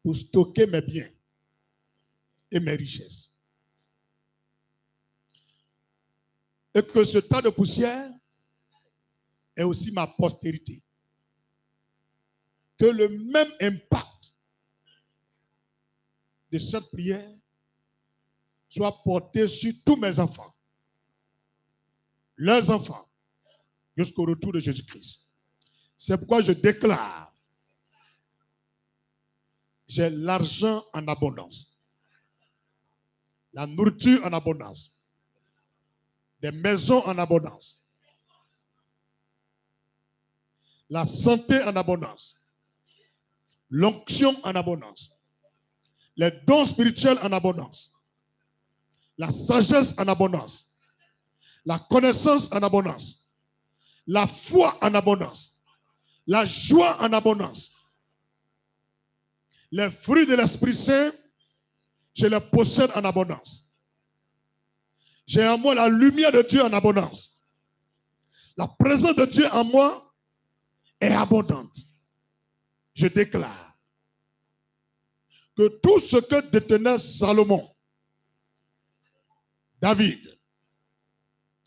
pour stocker mes biens et mes richesses. Et que ce tas de poussière est aussi ma postérité. Que le même impact de cette prière soit porté sur tous mes enfants, leurs enfants, jusqu'au retour de Jésus-Christ. C'est pourquoi je déclare, j'ai l'argent en abondance, la nourriture en abondance, des maisons en abondance, la santé en abondance, l'onction en abondance, les dons spirituels en abondance, la sagesse en abondance, la connaissance en abondance, la foi en abondance, la joie en abondance. Les fruits de l'Esprit Saint, je les possède en abondance. J'ai en moi la lumière de Dieu en abondance. La présence de Dieu en moi est abondante. Je déclare que tout ce que détenait Salomon, David,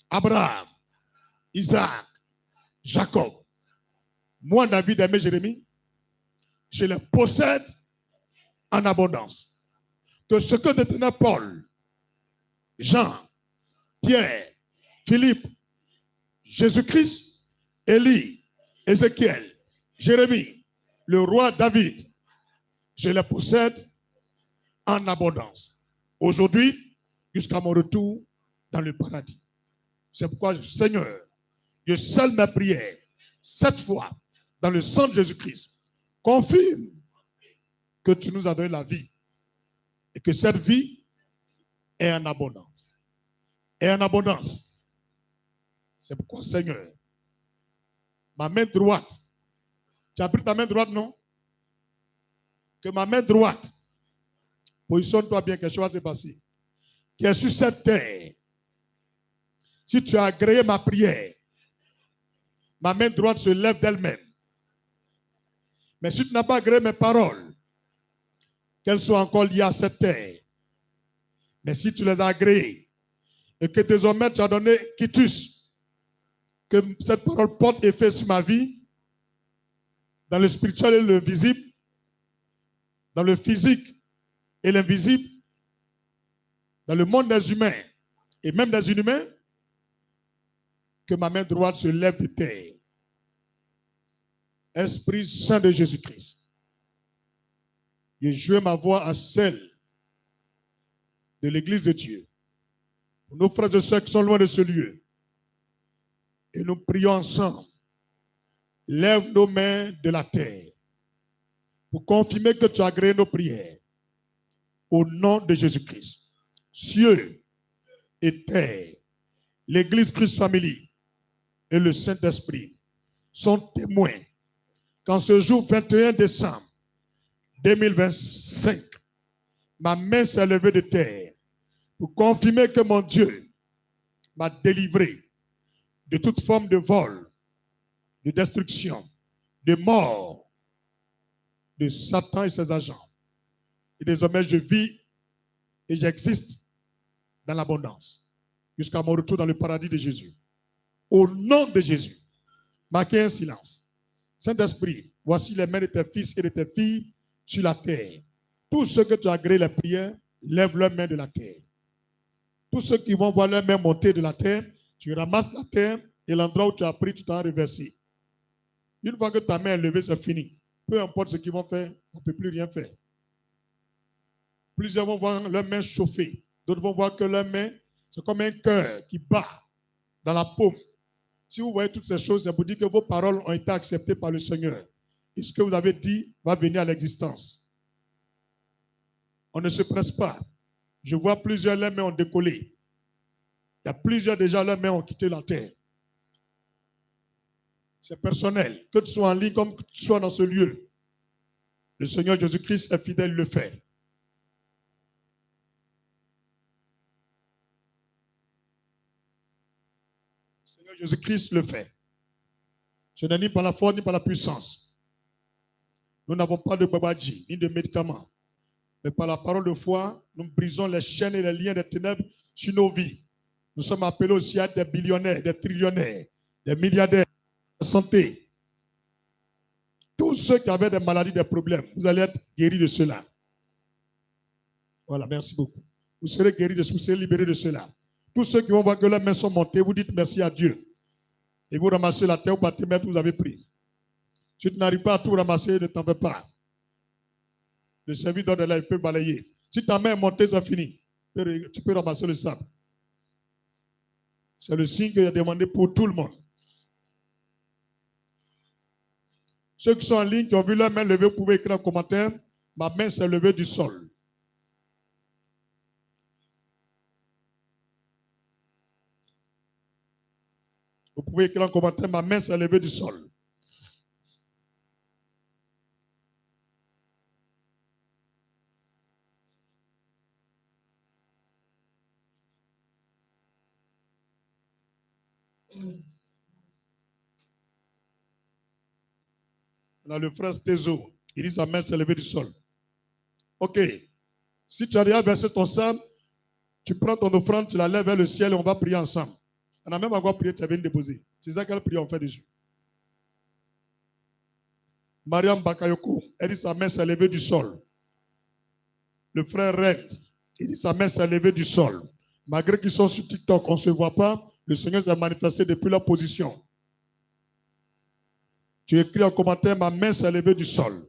Abraham, Isaac, Jacob, moi, David, aimé Jérémie, je les possède en abondance. Que ce que détenait Paul, Jean, Pierre, Philippe, Jésus-Christ, Élie, Ézéchiel, Jérémie, le roi David, je les possède en abondance. Aujourd'hui, jusqu'à mon retour dans le paradis. C'est pourquoi, Seigneur, je scelle mes prières, cette fois, dans le sang de Jésus-Christ. Confirme que tu nous as donné la vie et que cette vie est en abondance. Est en abondance. C'est pourquoi, Seigneur, ma main droite, tu as pris ta main droite, non? Que ma main droite, positionne-toi bien, quelque chose va se passer, qui est sur cette terre. Si tu as agréé ma prière, ma main droite se lève d'elle-même. Mais si tu n'as pas agréé mes paroles, qu'elles soient encore liées à cette terre, mais si tu les as agréées, et que désormais tu as donné quitus, que cette parole porte effet sur ma vie, dans le spirituel et le visible, dans le physique et l'invisible, dans le monde des humains et même des inhumains, que ma main droite se lève de terre. Esprit Saint de Jésus-Christ, je joue ma voix à celle de l'Église de Dieu. Pour nos frères et sœurs qui sont loin de ce lieu, et nous prions ensemble. Lève nos mains de la terre pour confirmer que tu as agréé nos prières. Au nom de Jésus-Christ. Cieux et terre, l'Église Christ Family et le Saint-Esprit sont témoins qu'en ce jour 21 décembre 2025, ma main s'est levée de terre pour confirmer que mon Dieu m'a délivré de toute forme de vol, de destruction, de mort, de Satan et ses agents. Et désormais, je vis et j'existe dans l'abondance jusqu'à mon retour dans le paradis de Jésus. Au nom de Jésus, marquez un silence. Saint-Esprit, voici les mains de tes fils et de tes filles sur la terre. Tous ceux que tu as agréé les prières, lève leurs mains de la terre. Tous ceux qui vont voir leurs mains monter de la terre, tu ramasses la terre et l'endroit où tu as pris, tu t'en reversé. Une fois que ta main est levée, c'est fini. Peu importe ce qu'ils vont faire, on ne peut plus rien faire. Plusieurs vont voir leurs mains chauffées. D'autres vont voir que leurs mains, c'est comme un cœur qui bat dans la paume. Si vous voyez toutes ces choses, c'est pour dire que vos paroles ont été acceptées par le Seigneur. Et ce que vous avez dit va venir à l'existence. On ne se presse pas. Je vois plusieurs, leurs mains ont décollé. Il y a plusieurs déjà, leurs mains ont quitté la terre. C'est personnel. Que tu sois en ligne comme que tu sois dans ce lieu. Le Seigneur Jésus-Christ est fidèle, il le fait. Le Seigneur Jésus-Christ le fait. Ce n'est ni par la force ni par la puissance. Nous n'avons pas de babadji, ni de médicaments. Mais par la parole de foi, nous brisons les chaînes et les liens des ténèbres sur nos vies. Nous sommes appelés aussi à être des billionnaires, des trillionnaires, des milliardaires, de santé. Tous ceux qui avaient des maladies, des problèmes, vous allez être guéris de cela. Voilà, merci beaucoup. Vous serez guéris de cela, vous serez libérés de cela. Tous ceux qui vont voir que leurs mains sont montées, vous dites merci à Dieu. Et vous ramassez la terre, vous partez mettre, vous avez pris. Si tu n'arrives pas à tout ramasser, ne t'en fais pas. Le serviteur de là, il peut balayer. Si ta main est montée, c'est fini. Tu peux ramasser le sable. C'est le signe qu'il a demandé pour tout le monde. Ceux qui sont en ligne, qui ont vu leur main levée, vous pouvez écrire un commentaire. Ma main s'est levée du sol. Vous pouvez écrire un commentaire. Ma main s'est levée du sol. On a le frère Stézo. Il dit sa main s'est levée du sol. Ok. Si tu as déjà versé ton sang, tu prends ton offrande, tu la lèves vers le ciel et on va prier ensemble. On a même encore prié, tu as venu déposer. C'est ça quelle prière on fait dessus. Mariam Bakayoko, elle dit sa main s'est levée du sol. Le frère Red, il dit sa main s'est levée du sol. Malgré qu'ils sont sur TikTok, on ne se voit pas, le Seigneur s'est manifesté depuis leur position. Tu écris en commentaire, ma main s'est levée du sol.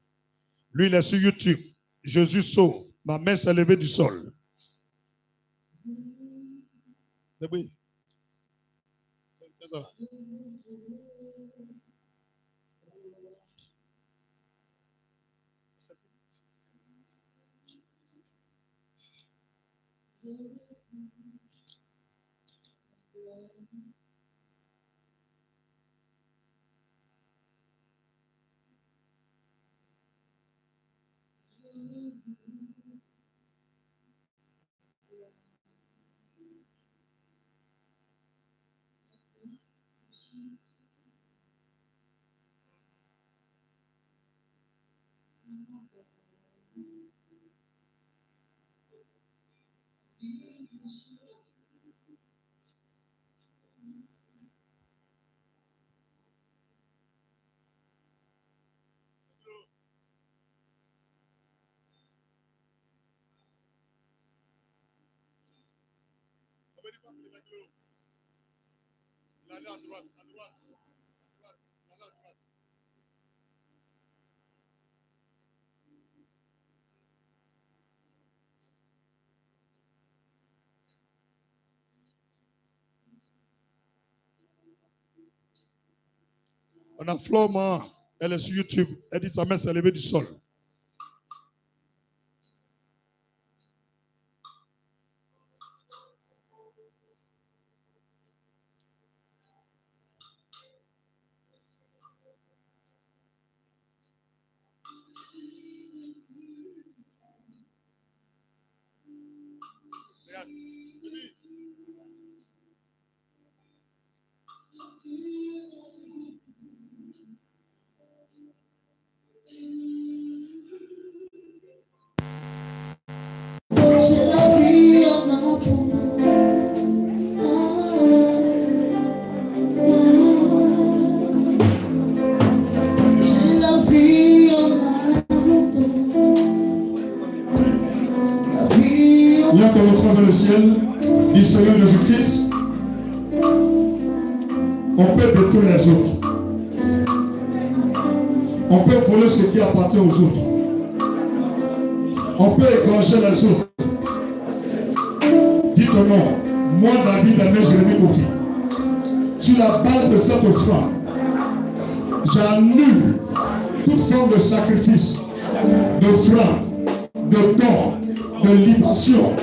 Lui, il est sur YouTube. Jésus sauve. Ma main s'est levée du sol. Oui. Allez à droite, à droite, à droite, allez à droite. On a Florent, elle est sur YouTube. Elle dit sa main s'est levée du sol. Le ciel du Seigneur Jésus-Christ, on peut détruire les autres, on peut voler ce qui appartient aux autres, on peut égorger les autres. Dites-moi, moi David aimé Jérémie Kofi, sur la base de cette offrande, j'annule toute forme de sacrifice, d'offrande, de don, de libation,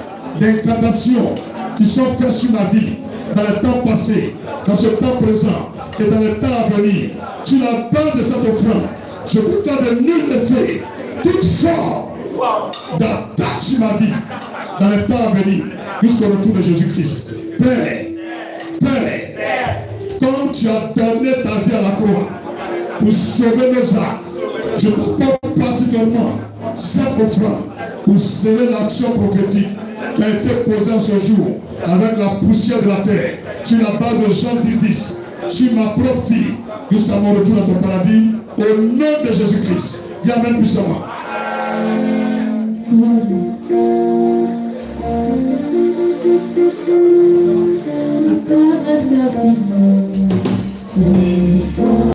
d'incantations qui sont faites sur ma vie dans le temps passé, dans ce temps présent et dans le temps à venir. Sur la base de cette offrande, je déclare de nul effet toute forme d'attaque sur ma vie dans le temps à venir jusqu'au retour de Jésus-Christ. Père, comme tu as donné ta vie à la croix pour sauver nos âmes, je t'apporte particulièrement cette offrande pour sceller l'action prophétique qui a été posée en ce jour avec la poussière de la terre sur la base de Jean 10, sur ma propre fille jusqu'à mon retour dans ton paradis au nom de Jésus-Christ. Dis amen puissamment.